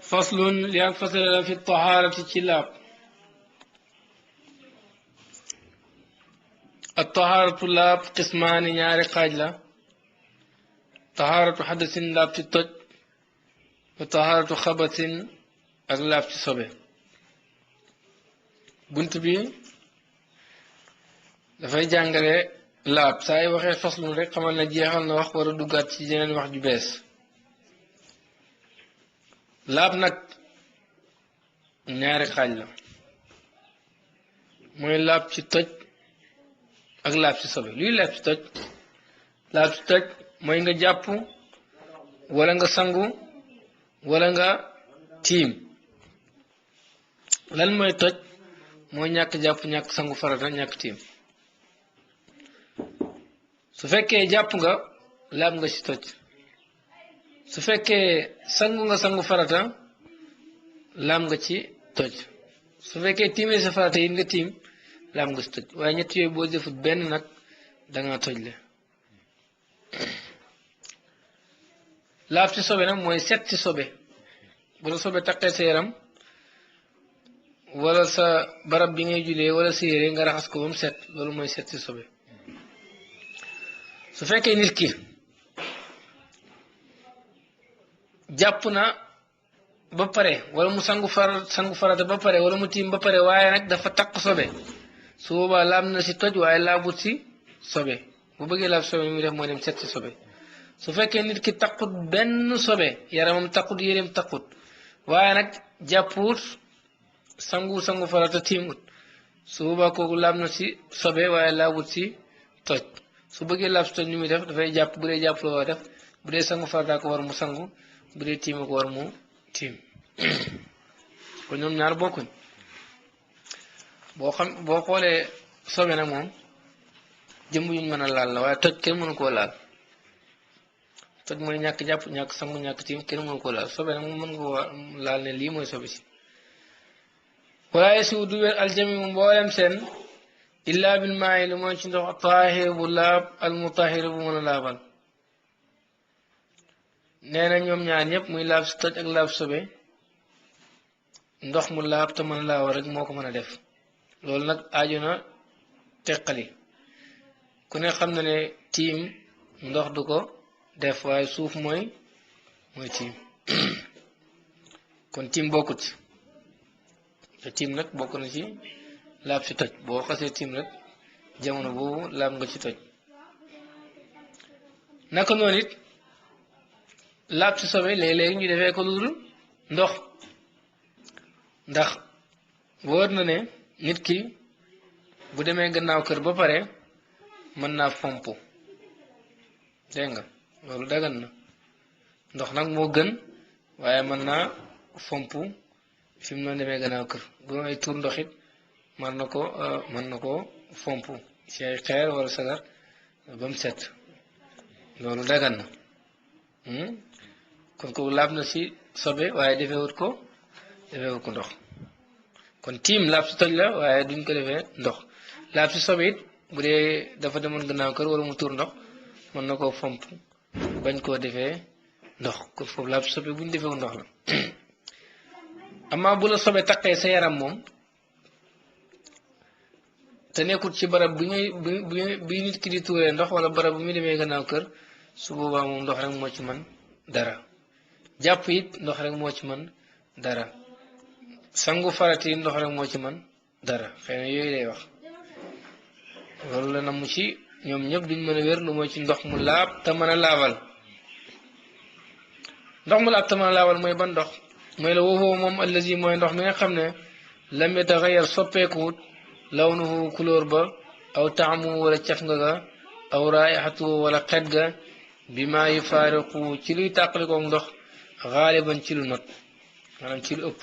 فصل لينفصل في الطهارة الشلاب الطهارة لاب قسمان نياري قاجلة طهارة حدث لاب تتج وطهارة خبث ak laab ci sobe bunt bi dafay jàngale laab saa yi waxee faslun rek xamal na jeexal na wax war a duggaat ci yeneen wax ju bees laab nag ñaari xaaj la mooy laab ci toj ak laab ci sobe luy laab ci toj mooy nga jàpp wala nga sangu wala nga tiim lan mooy toj mooy ñàkk jàpp ñàkk sangu farata ñàkk tiim su fekkee jàpp nga laab nga ci toj su fekkee sangu nga sangu farata laab nga ci toj su fekkee tiimee sa farata yi nga tiim laab nga ci toj waaye ñett yooyu boo defut benn nag danga toj le laab ci sobe nag mooy set ci sobe bu la sobe taqee sa yaram wala sa barab bi ngay julee wala sa yére nga raxas ko ba mu set loolu mooy set ci sobe su fekkee nit ki jàpp na ba pare wala mu sangu farata ba pare wala mu tiim ba pare waaye nag dafa taq sobe su boobaa laab na si toj waaye laabut si sobe bu bëggee laab sobe mi def mooy dem set ci sobe su fekkee nit ki taqut benn sobe yaramam taqut yéreem taqut waaye nag jàpput sangu farata tiimut su boobaa kooku laab na si sobe waaye laabut si toj su bëggee laab si toj ni muy def dafay jàpp bu dee jàpp la war a def bu dee sangu farata ko war mu sangu bu dee tiima ko war mu tiim kon ñoom ñaar bokkuñ boo xoolee sobe nag moom jëmm yuñ mën a laal la waaye toj kenn mënu koo laal toj mooy ñàkk jàpp ñàkk sangu ñàkk tiim kenn mënu koo laal sobe nag moom mën nga ko laal ne lii mooy sobe si walaaye si du wér aljami mu mboolem seen illaa bil maayi lu mooy ci ndox taahir bu laab al mutahir bu mën a laabal nee na ñoom ñaar ñëpp muy laab si toj ak laab sobe ndox mu laab te mën a laabal rek moo ko mën a def loolu nag aajo na teqali ku ne xam na ne tiim ndox du ko def waaye suuf mooy tiim kon tiim bokkut te tiim nag bokk na ci laab si toj boo xasee tiim rek jamono boobu laab nga ci toj naka noonu it laab ci sobe léeg-léeg ñu defee ko ludul ndox ndax wóor na ne nit ki bu demee gannaaw kër ba pare mën naa fomp dégg nga loolu dagan na ndox nag moo gën waaye mën naa fomp fi mu noonu demee gannaaw kër bu may tuur ndox it mën na ko fomp ci ay xeer wala sagar ba mu set loolu dagan na kon ko laab na si sobe waaye defeewut ko ndox kon tiim laab si toj la waaye duñ ko defee ndox laab si sobe it bu dee dafa demoon gannaaw kër wala mu tuur ndox mën na koo fomp bañ koo defee ndox kon foofu laab si sobe buñ defeewu ndox la amaa bu la sobe taqee sa yaram moom te nekkut ci barab bi nit ki di tuuree ndox wala barab bu muy demee gannaaw kër su boobaa moom ndox rek moo ci man dara jàpp it ndox rek moo ci man dara sangu farati ndox rek moo ci man dara xëy na yooyu lay wax loolu la namu ci ñoom ñëpp duñ mën a wér lu mooy ci ndox mu laab te mën a laabal ndox mu laab te mën a laabal mooy ban ndox mooy la woowu moom allazi mooy ndox mi nga xam ne lam yataxayyar soppeekuwut lawnuhu couleur ba aw taamu wala caf nga ga aw raayixatu wala xet ga bi maa yufaariqu ci luy tàqalikoog ndox xaaliban ci lu not maanaam ci lu ëpp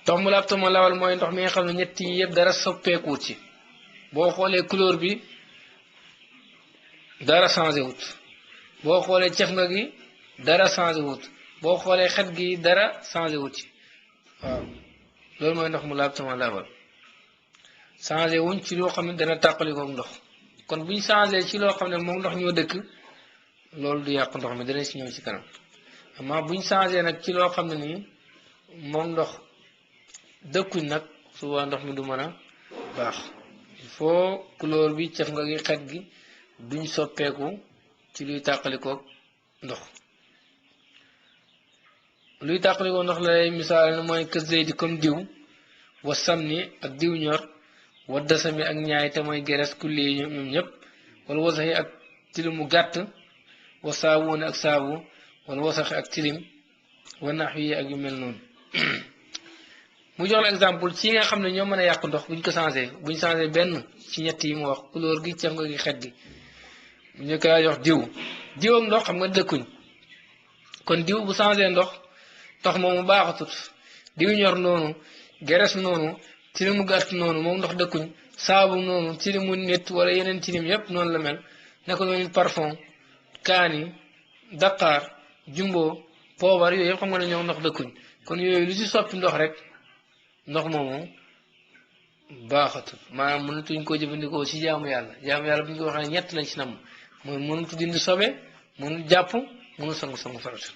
ndox mu laab te mën a laabal mooy ndox mi nga xam ne ñett yi yëpp dara soppeekuwut ci boo xoolee couleur bi dara changé wut boo xoolee cef nga gi dara changé wut boo xoolee xet gi dara changé wut ci waaw loolu mooy ndox mu laab sama laabal changé wuñ ci loo xam ne dana tàqalikook ndox kon buñ changé ci loo xam ne moom ndox ñoo dëkk loolu du yàq ndox mi dana si ñëw ci kanam amaa buñ changé nag ci loo xam ne nii moom ndox dëkkuñ nag souvent ndox mi du mën a baax il faut couleur bi caf nga gi xet gi duñ soppeeku ci luy tàqalikook ndox luy tàqalikoo ndox la lay misaal ne mooy kës di comme diw wa samni ak diw ñor wa dasami ak ñaay te mooy geres kulli yi ñoom ñëpp wala wasaxi ak tilimu gàtt wa saabuuni ak saabu wala wasaxi ak tilim wa nax yi ak yu mel noonu mu jox la exemple ci nga xam ne ñoo mën a yàq ndox buñ ko changé benn ci ñett yi mu wax couleur gi caf nga gi xet gi bu ñu koy jox diw ak ndox xam nga dëkkuñ kon diw bu changé ndox moomu baaxatut diw ñor noonu geres noonu tilimu gàtt noonu moom ndox dëkkuñ saabu noonu tilimu nit wala yeneen tilim yépp noonu la mel naka noonu parfum kaani daqaar jumbo poobar yooyu yëpp xam nga ne ñoom ndox dëkkuñ kon yooyu lu ci soppi ndox rek ndox moomu baaxatut maanaam mënatuñ koo jëfandikoo ci jaamu yàlla bu ñu ko waxee ñett lañ ci nam mooy mënatu dindi sobe mënut jàpp mënut sangu farata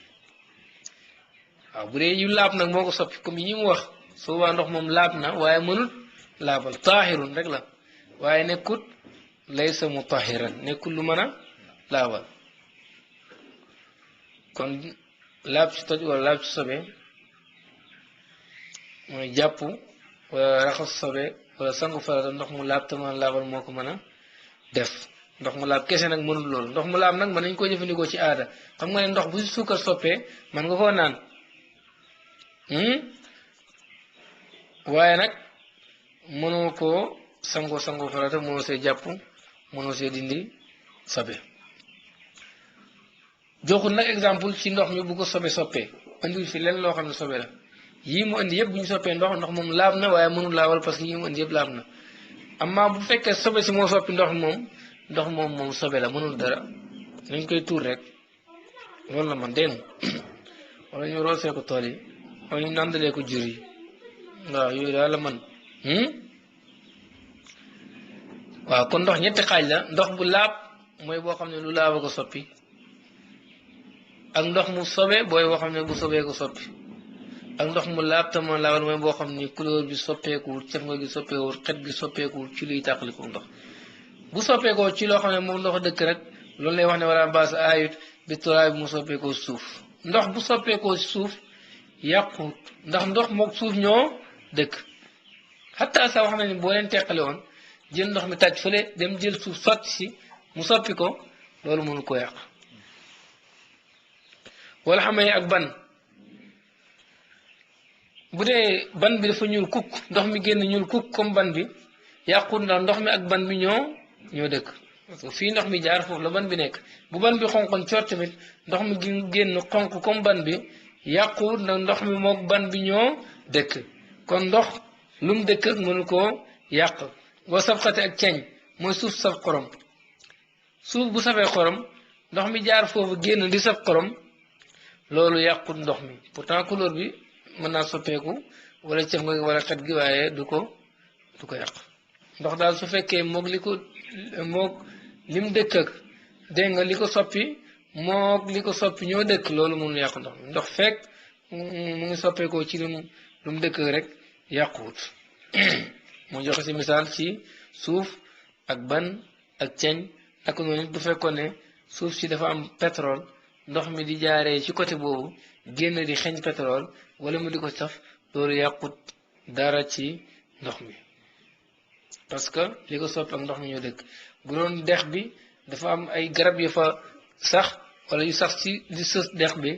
waaw bu dee yu laab nag moo ko soppi comme yi mu wax soobaa ndox moom laab na waaye mënut laabal taahirun rek la waaye nekkut laysa mutahiran nekkul lu mën a laabal kon laab ci toj wala laab ci sobe mooy jàpp wala raxas sobe wala sangu farata ndox mu laab te mën a laabal moo ko mën a def ndox mu laab kese nag mënul loolu ndox mu laab nag mën nañ koo jëfandikoo ci aada xam nga ne ndox bu si suukar soppee man nga koo naan waaye nag mënoo koo sangu farata mënoo see jàpp mënoo see dindi sobe joxul nag exemple ci ndox mi bu ko soppee andil fi lenn loo xam ne sobe la yii mu indi yëpp bu ñu soppee ndox moom laab na waaye mënul laabal parce que yii mu indi yëpp laab na amma bu fekkee sobe si moo soppi ndox moom sobe la mënul dara dañ koy tuur rek loolu la man dégg wala ñu roosee ko tool yi wala ñu nàndalee ko jur yi waaw yooyu daal la man waaw kon ndox ñetti xaaj la ndox bu laab mooy boo xam ne lu laaba ko soppi ak ndox mu sobe booy boo xam ne bu sobee ko soppi ak ndox mu laab te man laabal mooy boo xam ni couleur bi soppeekuwul caf nga gi soppeekuwul xet gi soppeekuwul ci luy tàqaliko ndox bu soppeekoo ci loo xam ne moom ndox dëkk rek loolu lay wax ne wala baas ayut bi tolaay bi mu soppeekoo suuf ndox bu soppeekoo suuf yàqut ndax ndox mook suuf ñoo dëkk xataa sax wax na ni boo leen teqale woon jël ndox mi tàj fële dem jël suuf sotti si mu soppi ko loolu mënu ko yàq wala xamee ak ban bu dee ban bi dafa ñuul kukk ndox mi génn ñuul kukk comme ban bi yàqut ndax ndox mi ak ban bi ñoo dëkk parce que fii ndox mi jaar foofu la ban bi nekk bu ban bi xonqoon coor tamit ndox mi génn xonq comme ban bi yàqut ndax ndox mi mook ban bi ñoo dëkk kon ndox lu mu dëkk mënu koo yàq wa safxate ak ceeñ mooy suuf saf xorom suuf bu safee xorom ndox mi jaar foofu génn di saf xorom loolu yàqut ndox mi pourtant couleur bi mën naa soppeeku wala cef nga wala xet gi waaye du ko yàq ndox daal su fekkee moog lim dëkk ak dégg nga li ko soppi moog li ko soppi ñoo dëkk loolu mënul yàq ndox mi ndox fekk mu ngi soppeekoo ci lu mu dëkk rek yàquwut moo joxe si misaal ci suuf ak ban ak ceeñ ak noonu bu fekkoon ne suuf si dafa am pétrole ndox mi di jaaree ci côté boobu génn di xeeñ pétrole wala mu di ko saf loolu yàqut dara ci ndox mi parce que li ko soppi ak ndox mi ñoo dëkk bu doon dex bi dafa am ay garab yu fa sax wala yu sax ci di sës dex bi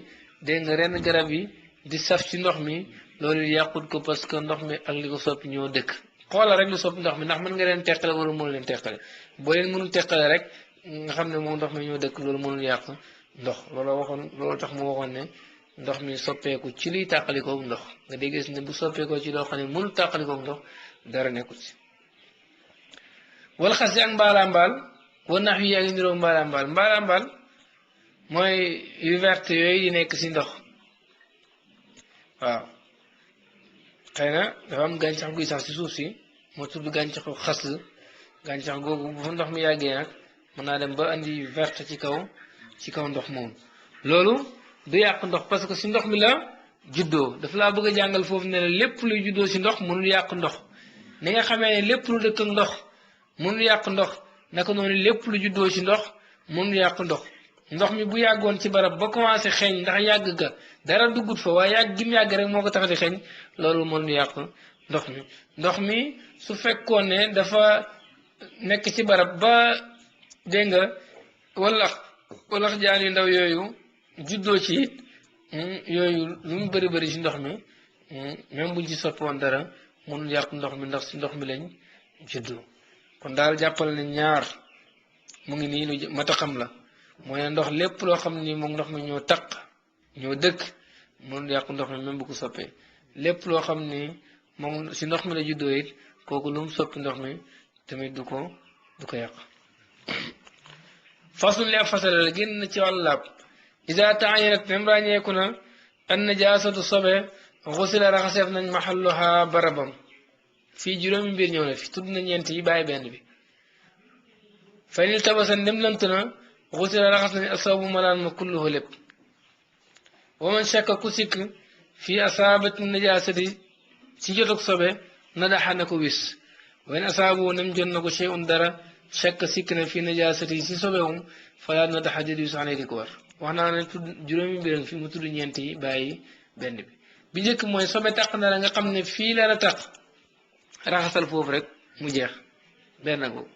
dégg nga ren garab yi di saf ci ndox mi loolu yàqut ko parce que ndox mi ak li ko soppi ñoo dëkk xoolal rek lu soppi ndox mi ndax mën nga leen teqale wala mënu leen teqale boo leen mënul teqale rek nga xam ne moom ndox mi ñoo dëkk loolu mënul yàq ndox loolu tax mu waxoon ne ndox mi soppeeku ci liy tàqalikoo ndox nga dégg gis ne bu soppeekoo ci loo xam ne mënul tàqalikoo ndox dara nekkul ci wala xas yi ak mbaalaambaal wa nax yi ak niroo mbaalaambaal mooy yu verte yooyu di nekk ci ndox waaw xëy na dafa am gàncax guy sax si suuf si moo tudd gàncaxu xas gàncax googu bu fa ndox mi yàggee nag mën naa dem ba andi verte ci kaw ndox moom loolu du yàq ndox parce que si ndox mi la juddoo dafa laa bëgg a jàngal foofu ne la lépp luy juddoo si ndox mënul yàq ndox ni nga xamee ne lépp lu dëkk ak ndox mënul yàq ndox naka noonu lépp lu juddoo si ndox mënul yàq ndox ndox mi bu yàggoon ci barab ba commencé xeeñ ndax yàgg ga dara duggut fa waaye yàgg gim yàgg rek moo ko tax di xeeñ loolu mënul yàq ndox mi su fekkoon ne dafa nekk ci barab ba dégg nga walax jaan yu ndaw yooyu juddoo ci yooyu lu mu bëri bëri ci ndox mi même buñ ci soppi woon dara mënul yàq ndox mi ndax ci ndox mi lañ juddoo kon daal jàppal ne ñaar mu ngi nii lu mat a xam la mooy ne ndox lépp loo xam ni moom ndox mi ñoo taq ñoo dëkk mënul yàq ndox mi même bu ko soppee lépp loo xam ni moom si ndox mi la juddoo it kooku lu mu soppi ndox mi tamit du ko yàq fasul li ab fasale la génn na ci wàllu laab isa taayanat même ràññeeku na an najaasatu sobe xusila raxaseef nañ maxalluha barabam fii juróomi mbir ñëw na fi tudd na ñeent yi bàyyi benn bi fay nil tabasan dem lant na xusila raxas nañ asawbu malaan ma kulluhu lépp wa man shakka ku sikk fii asaabat najaasati ci jotog sobe na daxa na ko wis wen asaabu nam jot na ko shay'un dara shakka sikk na fii najaasati si sobewum falaat na daxa jëd yu sax ne di ko war wax naa ne tudd juróomi mbir fi mu tudd ñeent yi bàyyi benn bi njëkk mooy sobe taq na la nga xam ne fii la la taq raxasal foofu rek mu jeex benn boobu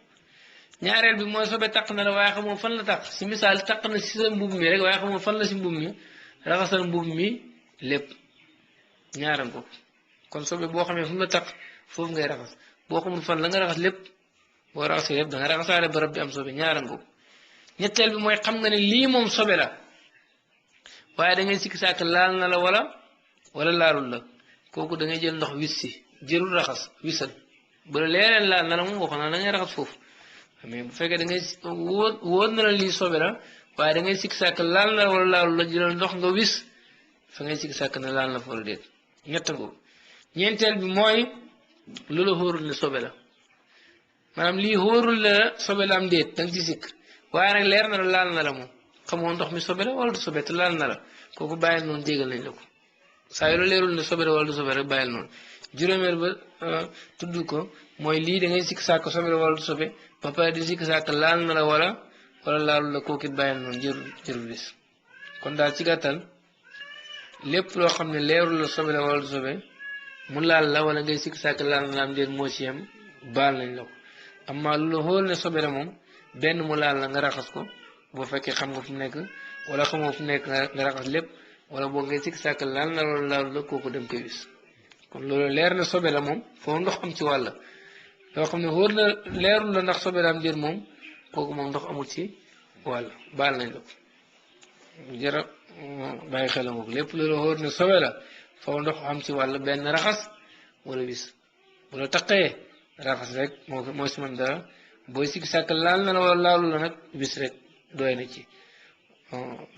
ñaareel bi mooy sobe taq na la waaye xamoo fan la taq si misaal taq na si sa mbub mi rek waaye xamoo fan la si mbub mi raxasal mbub mi lépp ñaaram ko kon sobe boo xamee fu mu la taq foofu ngay raxas boo xamul fan la nga raxas lépp boo raxasee lépp da nga raxasaale barab bi am sobe ñaaram ko ñetteel bi mooy xam nga ne lii moom sobe la waaye da ngay sikki sàkk laal na la wala laalul la kooku da ngay jël ndox wis si jërul raxas wisal bu la leereen laal na la moom waxoon naa da ngay raxas foofu mais bu fekkee da ngay wóor na la lii sobe la waaye da ngay sikki sàkk laal na la wala laalul la jëlal ndox nga wis fa ngay sikki sàkk ne laal na fa wala déet ñett ko ñeenteel bi mooy lu la xóorul ne sobe la maanaam lii xóorul la sobe la am déet da nga ci sikk waaye nag leer na la laal na la moom xamoo ndox mi sobe la wala du sobe te laal na la kooku bàyyil noonu jégal nañ la ko saa yu la leerul ne sobe la wala du sobe rek bàyyil noonu juróomeel ba tudd ko mooy lii da ngay sikk sàkk sobe la wala du sobe ba pare di sikk sàkk laal na la wala laalul la kooku it bàyyil noonu jërul bis kon daal ci gàttal lépp loo xam ne leerul la sobe la wala du sobe mu laal la wala ngay sikk sàkk laal na la am déet moo ci yem baal nañ la ko amma lu la xóol ne sobe la moom benn mu laal la nga raxas ko boo fekkee xam nga fu mu nekk wala xamoo fu mu nekk nga raxas lépp wala boo ngay sikk sàkk laal na wala laalu la kooku dem koy wis kon loolu leer na sobe la moom foofu ndox am ci wàll loo xam ne wóor na leerul la ndax sobe la am déet moom kooku moom ndox amul ci wàll baal nañ la ko jërë bàyyi xel nga ko lépp loolu wóor na sobe la foofu ndox am ci wàll benn raxas wala wis bu la taqee raxas rek moo si man dara booy sikk sàkk laal na la wala laalu la nag wis rek doy na ci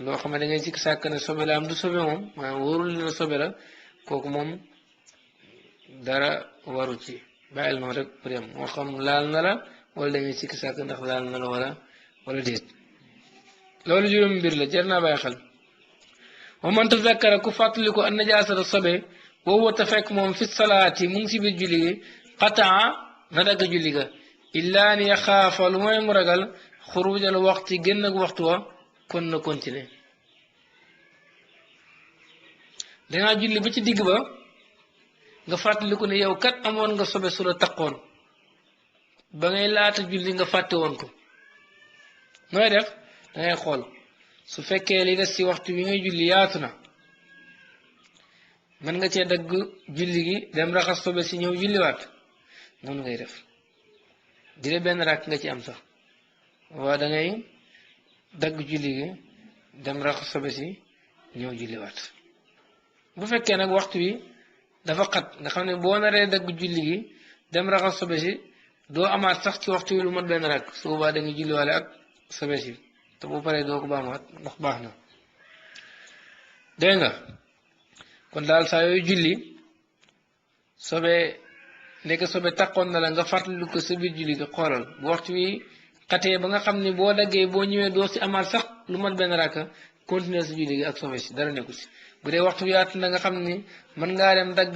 loo xam ne da ngay sikk sàkk ne sobe la am du sobe moom maanaam wóorul ne sobe la kooku moom dara waru ci bàyyil noonu rek pour yem moo xam laal na la wala da ngay sikk sàkk ndax laal na la wala déet loolu juróomi mbir la jar naa bàyyi xel wa man tazakkara ku fàttali ko an najaasata sobe boobu te fekk moom fi salaati mu ngi si biir julli gi qataa na dagg julli ga illaa ni yaxaafa lu mooy mu ragal xurujal waxti génn ak waxtu wa kon na continuer dangaa julli ba ci digg ba nga fàttaliku ne yow kat amoon nga sobe su la taqoon ba ngay laata julli nga fàtte woon ko nooy def dangay xool su fekkee li des ci waxtu bi ngay julli yaatu na mën nga cee dagg julli gi dem raxas sobe si ñëw julliwaat noonu ngay def dire benn rakk nga ci am sax waaw dangay dagg julli gi dem raxas sobe si ñëw julliwaat bu fekkee nag waxtu wi dafa xat nga xam ne boo naree dagg julli gi dem raxas sobe si doo amaat sax ci waxtu wi lu mat benn rakk su boobaa da nga julliwaale ak sobe si te bu paree doo ko baamaat ndax baax na dégg nga kon daal saa yooyu julli sobe nekk sobe takkoon na la nga fàttali ko sa biir julli gi xoolal bu waxtu wi xatee ba nga xam ne boo daggee boo ñëwee doo si amaat sax lu mat benn rakka continuer sa julli gi ak sobe si dara nekku si bu dee waxtu wi yaatu na nga xam ni mën ngaa dem dagg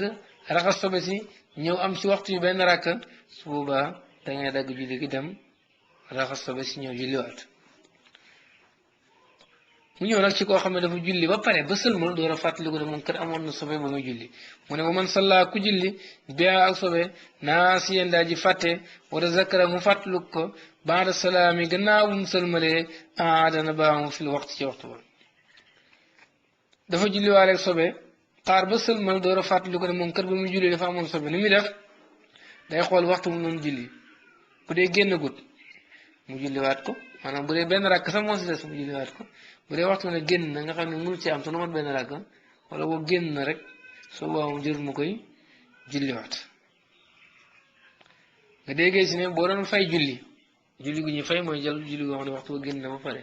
raxas sobe si ñëw am si waxtu wi benn rakka su boobaa dangay dagg julli gi dem raxas sobe si ñëw julliwaat mu ñëw nag ci koo xam ne dafa julli ba pare ba sëlmal door a fàttaliku ne moom kat amoon na sobe ba muy julli mu ne ba man salla ku julli biha ak sobe naa si yéen daa ji fàtte wala zakara mu fàttaliku ko baada salaami gannaaw bu mu sëlmalee dana baamu fil waxtu ci waxtu ba dafa julli waale ak sobe xaar ba sëlmal door a fàttaliku ne moom kat ba muy julli dafa amoon sobe ni muy def day xool waxtu mu doon julli bu dee génn gut mu julliwaat ko maanaam bu dee benn rakk sax moo si des mu julliwaat ko bu dee waxtu ne génn na nga xam ne mënu ci am te lu mat benn rakk wala boo génn na rek soo boobaa jërul mu koy julliwaat nga déggee si ne boo doon fay julli julli gu ñuy fay mooy jël julli goo xam ne waxtu ba génn na ba pare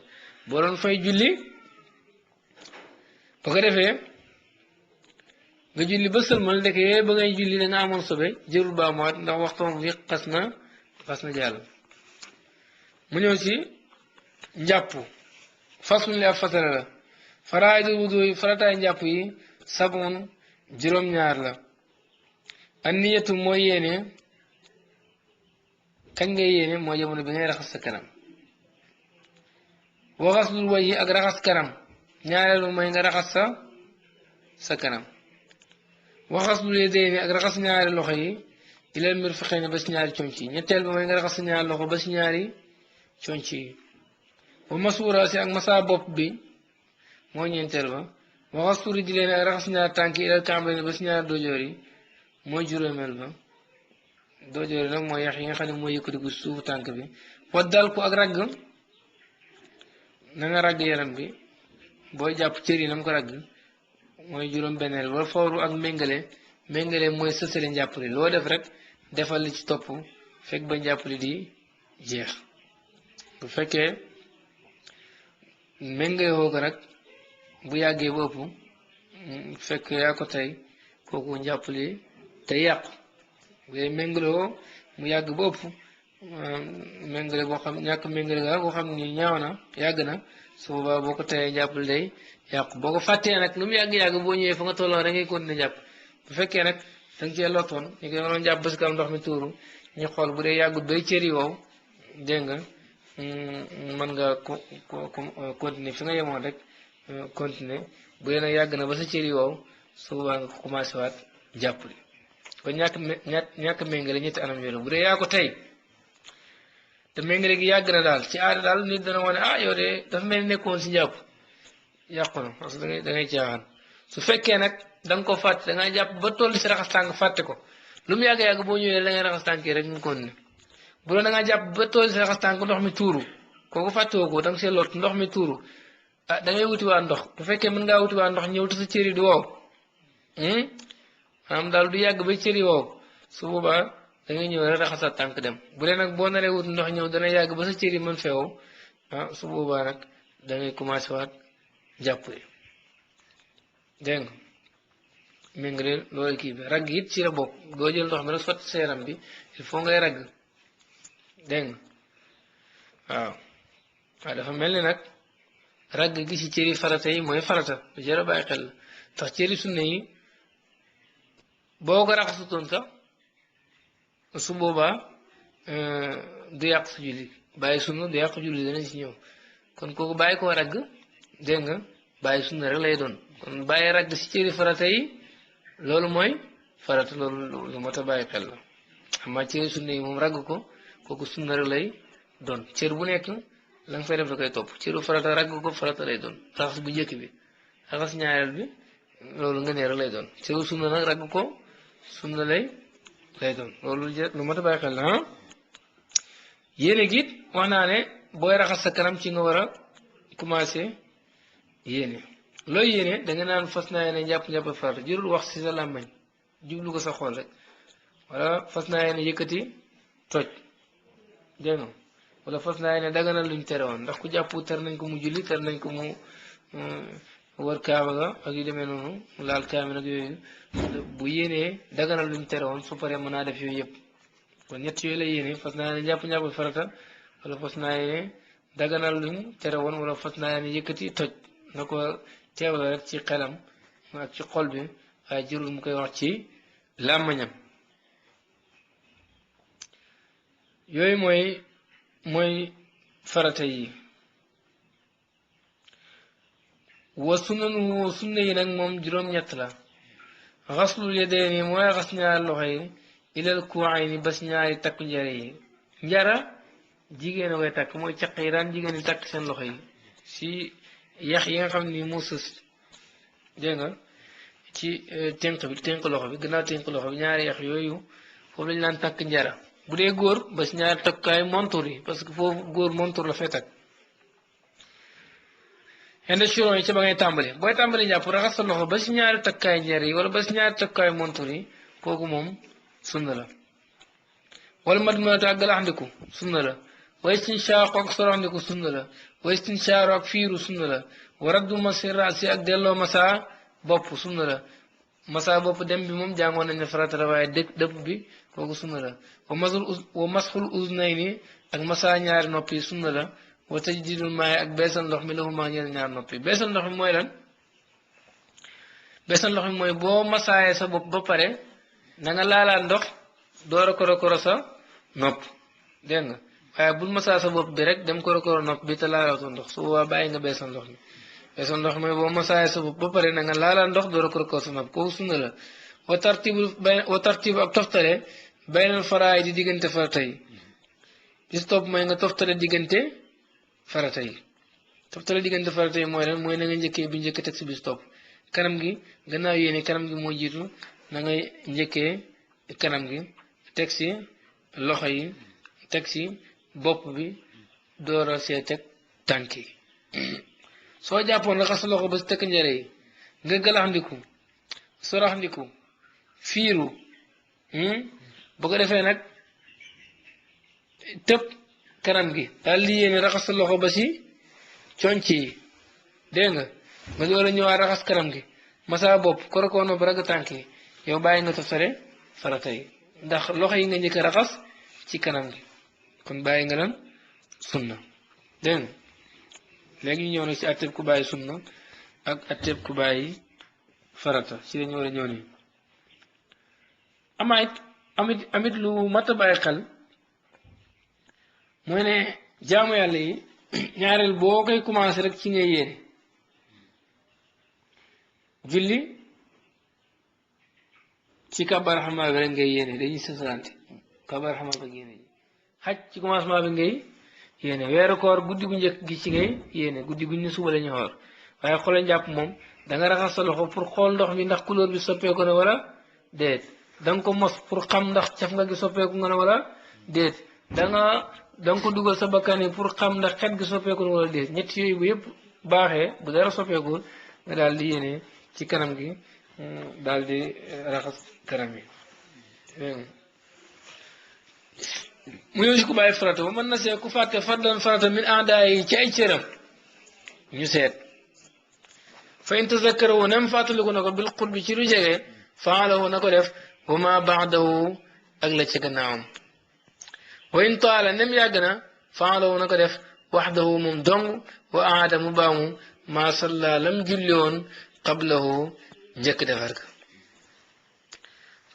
boo doon fay julli ba ko defee nga julli ba sëlmal ndeke ba ngay julli da nga amoon sobe jërul baa muwaat ndax waxtoom wi xas na jàll mu ñëw ci njàpp façon li ab fasara la faraa'idul wudu farataay njàpp yi sabun juróom-ñaar la an niyatu mooy yéene kañ ngay yéene mooy jamono bi ngay raxas sa kanam wa xaslul wajhi ak raxas kanam ñaareelu mooy nga raxas sa kanam wa xaslul yadayni ak raxas ñaari loxo yi ilal mirfaqayni ba si ñaari conc yi ñetteel ba mooy nga raxas sa ñaari loxo ba si ñaari conc yi wa masuura si ak masa bopp bi mooy ñeenteel ba wa xaslu rijlayni ak raxas ñaari tànk yi ilal ka'bayni ba si ñaari dojoor yi mooy juróomeel ba dojoor yi nag mooy yax yi nga xam ne mooy yëkkatiku suufu tànk bi wa dal ko ak ragg na nga ragg yaram bi booy jàpp cër yi na mu ko ragg mooy juróom benneel wala fawru ak méngale mooy sësale njàpp li loo def rek defal li ci topp fekk ba njàpp li di jeex bu fekkee méngale woo ko nag bu yàggee ba ëpp fekk yaa ko tey kooku njàpp li te yàqu bu dee méngale woo mu yàgg ba ëpp méngale boo xam ñàkk méngale ga boo xam ni ñaaw na yàgg na su boobaa boo ko teyee njàpp li day yàqu boo ko fàttee nag lu mu yàgg-yàgg boo ñëwee fa nga tolloon rek ngay continuer jàpp bu fekkee nag danga cee lottoon ñu ko doon jàpp bés kam ndox mi tuuru ñu xool bu dee yàggut bay cër yi wow dégg nga mën nga continuer fi nga yemoon rek continuer bu dee nag yàgg na ba sa cër yi wow su boobaa nga commencé waat jàpp li kon ñàkk méngale ñetti anam yooyu bu dee yaa ko tey te méngale gi yàgg na daal ci aada daal nit dana wane yow de dafa mel nekkoon si jàpp yàqu na parce que da ngay caaxaan su fekkee nag da nga ko fàtte da ngay jàpp ba toll si raxas tànk fàtte ko lu mu yàgg-yàgg boo ñëwee da ngay raxas tànk yi rek mu continuer bu doon da nga jàpp ba toll si raxas tànk ndox mi tuuru kooku fàttewoo ko da nga see lot ndox mi tuuru da ngay wuti waa ndox bu fekkee mën ngaa wuti waa ndox ñëw te sa cër yi du wow maanaam daal du yàgg ba cër yi wow su boobaa da ngay ñëw rek raxasaat tànk dem bu dee nag boo naree wut ndox ñëw dana yàgg ba sa cër yi mën feewu su boobaa nag da ngay commencé waat jàpp yi dégg nga méngale loolu kii bi ragg it ci la bokk doo jël ndox mi rek sotti sa yaram bi il faut ngay ragg dégg nga waaw dafa mel ni nag ragg gi ci cëri farata yi mooy farata lu jar a bàyyi xel la tax cëri sunna yi boo ko raxasutoon sax su boobaa du yàq sa julli bàyyi sunna du yàq julli dana ci ñëw kon kooku bàyyi koo ragg dégg nga bàyyi sunna rek lay doon kon bàyyi ragg ci cëri farata yi loolu mooy farata loolu lu mat a bàyyi xel la amaa cëri sunna yi moom ragg ko kooku sunna rek lay doon cër bu nekk la nga fay def da koy topp cëru farata ragg ko farata lay doon raxas bu njëkk bi raxas ñaareel bi loolu nga nee rek lay doon cëru sunna nag ragg ko sunna lay doon loolu lu mat a bàyyi xel la yéene gi it wax naa ne booy raxas sa kanam ci nga war a commencé yéene looy yéene da nga naan fas naa yéene njàpp farata jërul wax si sa làmmañ jublu ko sa xool rek wala fas naa yéene yëkkati toj dégg nga wala fas naa yéene daganal luñ tere woon ndax ku jàpp ter nañ ko mu julli ter nañ ko mu wër kaaba ga ak yu demee noonu laal kaamil ak yooyu bu yéenee daganal luñ tere woon su paree mën naa def yooyu yëpp kon ñett yooyu la yéene fas naa ne jàpp njàpp farata wala fas naa yéene daganal luñ tere woon wala fas naa yéene yëkkati toj na ko teewla rek ci xelam ak ci xol bi waaye jërul mu koy wax ci làmmañam yooyu mooy farata yi wa sunanu sunna yi nag moom juróom-ñett la xaslul yadayni mooy xas ñaari loxo yi ilal kuwayni bas ñaari takku njare yi njara jigéen a koy takk mooy caq yi daan jigéen di takk seen loxo yi si yax yi nga xam ni moo sës dégg nga ci tënk loxo bi gannaaw tënk loxo bi ñaari yax yooyu foofu lañu naan takk njara bu dee góor bas ñaari takkukaay montur yi parce que foofu góor montur la fay takk inde suron yi ci ba ngay tàmbali booy tàmbali jàpp raxas sa loxo ba si ñaari takkaay njeer yi wala ba si ñaari takkaay montur yi kooku moom sunna la wala madmanatu ak galaxndiku sunna la wa istinshaaku ak soroxndiku sunna la wa istinshaaru ak fiiru sunna la wa raddu masi raasi ak delloo masa bopp sunna la masa bopp dem bi moom jàngoon nañ ne farata la waaye dëpp bi kooku sunna la wa masxul uznayni ak masa ñaari noppi sunna la wa tajdidul maay ak beesal ndox mi lahuma ñeel ñaar noppi beesal ndox mi mooy lan beesal ndox mi mooy boo masaayee sa bopp ba pare na nga laalaat ndox door a koro sa nopp dégg nga waaye bul masaa sa bopp bi rek dem koro nopp bi te laalaatoo ndox su boobaa bàyyi nga beesal ndox mi beesal ndox mooy boo masaayee sa bopp ba pare na nga laalaat ndox door a koro sa nopp kooku sunna la wa tartibu ak toftale baynal faraay di diggante farata yi gis topp mooy nga toftale diggante farata yi toftale diggante farata yi mooy lan mooy na nga njëkkee bi njëkk teg si bis topp kanam gi gannaaw yéene kanam gi moo jiitu na ngay njëkkee kanam gi teg si loxo yi teg si bopp bi doora see teg tànk yi soo jàppoon raxas sa loxo ba si tekk njare yi nga galaxndiku soraxndiku fiiru bu ko defee nag tëb kanam gi daal di yéene raxas sa loxo ba si conc yi dégg nga door a ñëwaat raxas kanam gi masa bopp korokoo nopp ragg tànk yi yow bàyyi nga toftale farata yi ndax loxo yi nga njëkk a raxas ci kanam gi kon bàyyi nga lan sunna dégg nga léegi ñu ñëw na si atteb ku bàyyi sunna ak atteb ku bàyyi farata si lañu war a ñëw nii amit lu mat a bàyyi xel mooy ne jaamu yàlla yi ñaareel boo koy commencé rek ci ngay yéene julli ci kabar xamaa bi rek ngay yéene dañuy sësalante kabar xamaa bi yéene ji xaj ci commencement bi ngay yéene weeru koor guddi gu njëkk gi ci ngay yéene guddi gu ñu suba la ñu xoor waaye xoole njàpp moom da nga raxas sa loxo pour xool ndox mi ndax couleur bi soppeeku na wala déet da nga ko mos pour xam ndax caf nga gi soppeeku nga ne wala déet da nga ko dugal sa bakkan yi pour xam ndax xet gi soppeeku na wala déet ñett yooyu bu yëpp baaxee bu dara soppeekul nga daal di yéene ci kanam gi daal di raxas kanam yi mu ñëw si ku bàyyi farata ba mën na see ku fàtte fadlan farata min aada yi ci ay cëram ñu seet fa in tazakkara wu nem fàttaliku na ko bil qurbi ci lu jege faalahu na ko def wa ma baadahu ak la ci gannaawam wa in taala nem yàgg na faalahu na ko def waxdahu moom dong wa aada mu baamu ma salla lam julli woon qablahu njëkk defar ka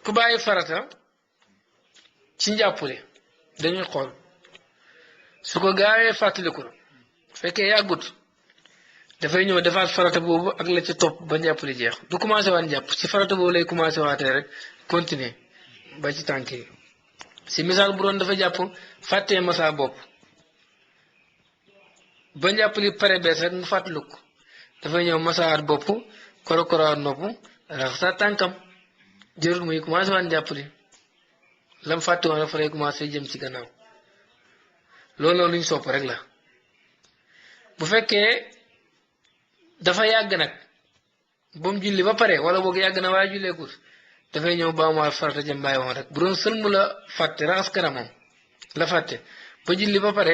ku bàyyi farata ci njàppule dañuy xool su ko gaawee fàttaliku na fekkee yàggut dafay ñëw defaat farata boobu ak la ca topp ba njàppale jeex du commencé waat njàpp ci farata boobu lay commencé waatee rek continuer ba ci tànk yi si misaal bu doon dafa jàpp fàttee masa bopp ba njàppali pare bees rek mu fàttaliku dafay ñëw masawaat bopp korokoraat nopp raxasaat tànkam jërul muy commencé waat njàppali lam fàtte woon rek fa lay commencé jëm ci gannaaw loolu luñ sopp rek la bu fekkee dafa yàgg nag ba mu julli ba pare wala boog yàgg na waaye julleekut dafay ñëw baamuwaat farata jëm bàyyi woon rek bu doon sëlmu la fàtte raxas kanamam la fàtte ba julli ba pare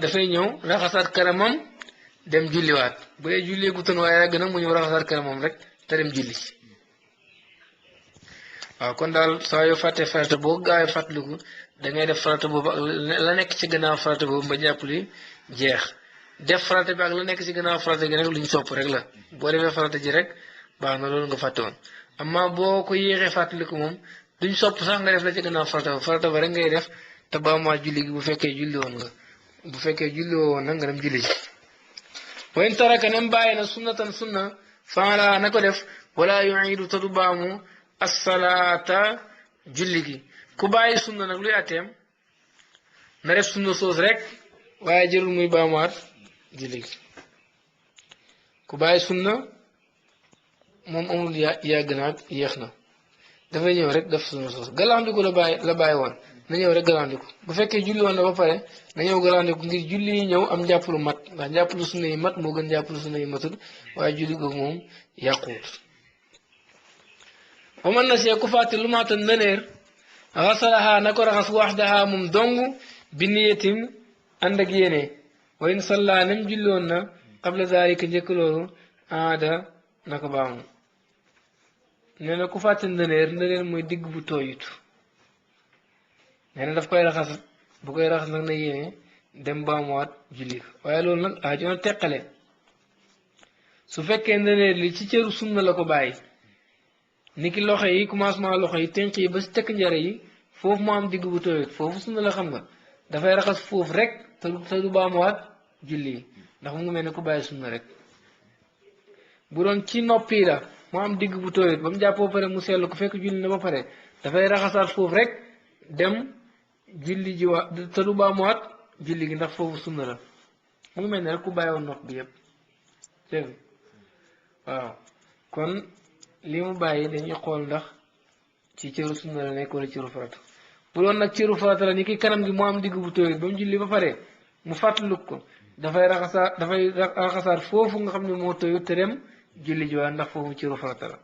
dafay ñëw raxasaat kanamam dem julliwaat bu dee jullee gu tën waaye yàgg na mu ñëw raxasaat kanamam rek te dem julli waaw kon daal saa yoo fàttee farata boo gaawee fàttaliku da ngay def farata boobu ak la nekk ci gannaaw farata boobu ba jàpp li jeex def farata bi ak la nekk ci gannaaw farata gi rek luñ sopp rek la boo defee farata ji rek baax na loolu nga fàtte woon amma boo ko yéexee fàttaliku moom duñ sopp sax nga def la ci gannaaw farata ba rek ngay def te ba ma julli gi bu fekkee julli woon nga bu fekkee julli woon nag nga dem julli ji wa in taraka nem bàyyi na sunnatan sunna faala na ko def wala yuidu te du baamu assalaata julli gi ku bàyyi sunna nag luy atteem na def sunna soos rek waaye jërul muy baamuwaat julli gi ku bàyyi sunna moom amul yàgg naag yéex na dafay ñëw rek def sunna soos galandiku la bàyyi woon na ñëw rek galandiku bu fekkee julli woon na ba pare na ñëw galandiku ngir julli yi ñëw am njàppalu mat ndax njàppalu sunna yi mat moo gën njàppalu sunna yi matul waaye julli googu moom yàquwut wa man na see ku fàtte lu maata nëneer xasalaha na ko raxas waxdaha moom dong bi niyatim ànd ak yéene wa in salla nem julli woon na qabla zalika njëkk loolu aada na ko baamu nee na ku fàtte ndëneer mooy digg bu tooyut nee na daf koy raxas bu koy raxas nag na yéene dem baamuwaat julli ko waaye loolu nag aajoona teqale su fekkee ndëneer li ci cëru sunna la ko bàyyi niki loxo yi commencement loxo yi tënk yi ba si tekk njare yi foofu mu am digg bu tooyut foofu sunna la xam nga dafay raxas foofu rek te du baamuwaat julli yi ndax mu ngi mel ne ku bàyyi sunna rek bu doon ci noppi la mu am digg bu tooyut ba mu jàppoo pare mu seetlu ko fekk julli na ba pare dafay raxasaat foofu rek dem julli ji waat te du baamuwaat julli gi ndax foofu sunna la mu ngi mel ne rek ku bàyyi woon nopp bi yëpp dégg waaw kon li mu bàyyi dañuy xool ndax ci cëru sunna la nekk wala cëru farata bu doon nag cëru farata la ni ki kanam gi mu am digg bu tooyut ba mu julli ba pare mu fàttaliku ko dafay raxasaat foofu nga xam ne moo tooyut te dem julli ji waat ndax foofu cëru farata la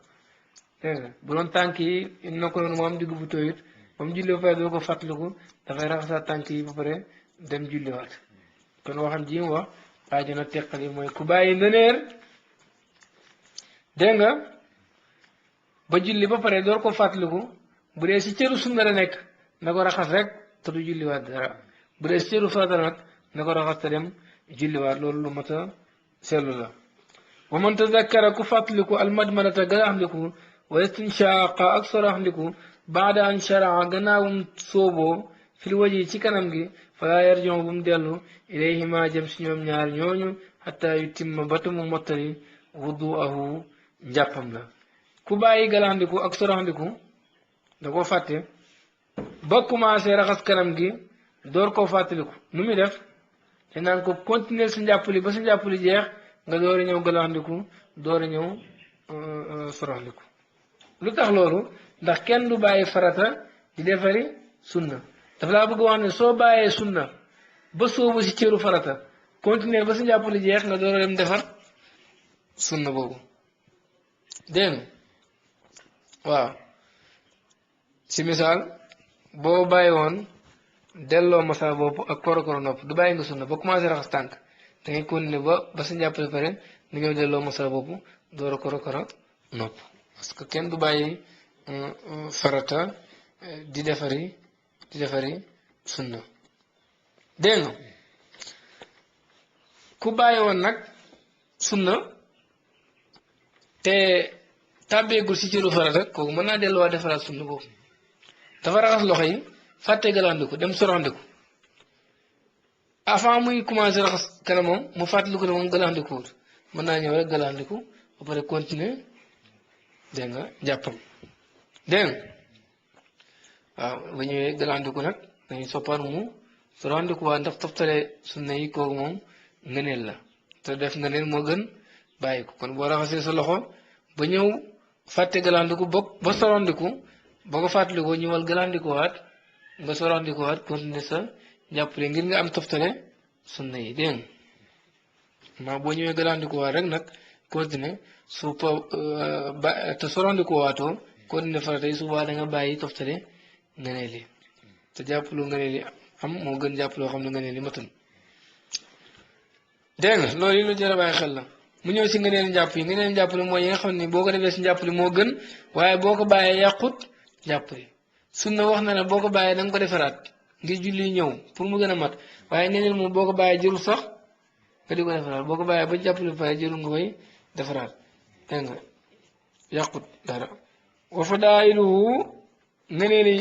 dégg nga bu doon tànk yi na ko noonu mu am digg bu tooyut ba mu julli ba pare doo ko fàttaliku dafay raxasaat tànk yi ba pare dem julliwaat kon waxam ji mu wax aajo na teqali mooy ku bàyyi ndëneer dégg nga ba julli ba pare door ko fàttaliku bu dee si cëru sunna la nekk na ko raxas rek te du julliwaat dara bu dee si cëru farata nag na ko raxas te dem julliwaat loolu lu mat a seetlu la wa man tazakkara ku fàttaliku almadmadata galaxndiku wa istinshaaqa ak soraxndiku baada an sharaa gannaawum sooboo fil waji ci kanam gi falaa yarjon bu mu dellu ilayhima jëm si ñoom ñaar ñooñu xataa yu timma bata mu mottali wuduahu njàppam la ku bàyyi galaxndiku ak soraxndiku da ko fàtte ba commencé raxas kanam gi door koo fàttaliku nu muy def te naan ko continuer sa njàppali ba sa njàppali jeex nga door a ñëw galaxndiku door a ñëw soraxndiku lu tax loolu ndax kenn du bàyyi farata di defari sunna dafa laa bëgg wax ne soo bàyyee sunna ba soobu si cëru farata continuer ba sa njàppali jeex nga door a dem defar sunna boobu dégg nga waaw si misaal boo bàyyi woon delloo masa bopp ak korokoro nopp du bàyyi nga sunna ba commencé raxas tànk da ngay continuer ba sa njàppale pare nga ñëw delloo masa bopp door a korokoro nopp parce que kenn du bàyyi farata di defari sunna dégg nga ku bàyyi woon nag sunna te tàbbeegul si cëru farata kooku mën naa delluwaat defaraat sunna boobu dafa raxas loxo yi fàtte galandiku dem sorandiku avant muy commencé raxas kanamam mu fàttaliku ne moom galandikuwut mën naa ñëw rek galandiku ba pare continuer dégg nga jàppam dégg nga waaw ba ñëwee galandiku nag dañuy soppar mu sorandiku waa ndax toftale sunna yi kooku moom ngëneel la te def ngëneel moo gën bàyyi ko kon boo raxasee sa loxo ba ñëw fàtte galandiku ba sorandiku boo ko fàttalikoo ñëwal galandikuwaat nga sorandiku waat continuer sa jàppale ngir nga am toftale sunna yi dégg nga maa boo ñëwee galandiku waat rek nag continuer su te sorandiku waatoo continuer farata yi subaa da nga bàyyi toftale ngëneel yi te jàppalu ngëneel yi am moo gën jàppaloo xam ne ngëneel yi matul dégg nga loolu yi lu jar a bàyyi xel la mu ñëw si ngëneel njàpp yi ngëneel njàpp li mooy yi nga xam ne boo ko defee si njàpp li moo gën waaye boo ko bàyyee yàqut njàpp li sunna wax na ne boo ko bàyyee da nga ko defaraat ngir julli ñëw pour mu gën a mat waaye ngëneel moom boo ko bàyyee jërul sax nga di ko defaraat boo ko bàyyee ba njàpp li pare jërul nga koy defaraat dégg nga yàqut dara wa fadailuhu ngëneeli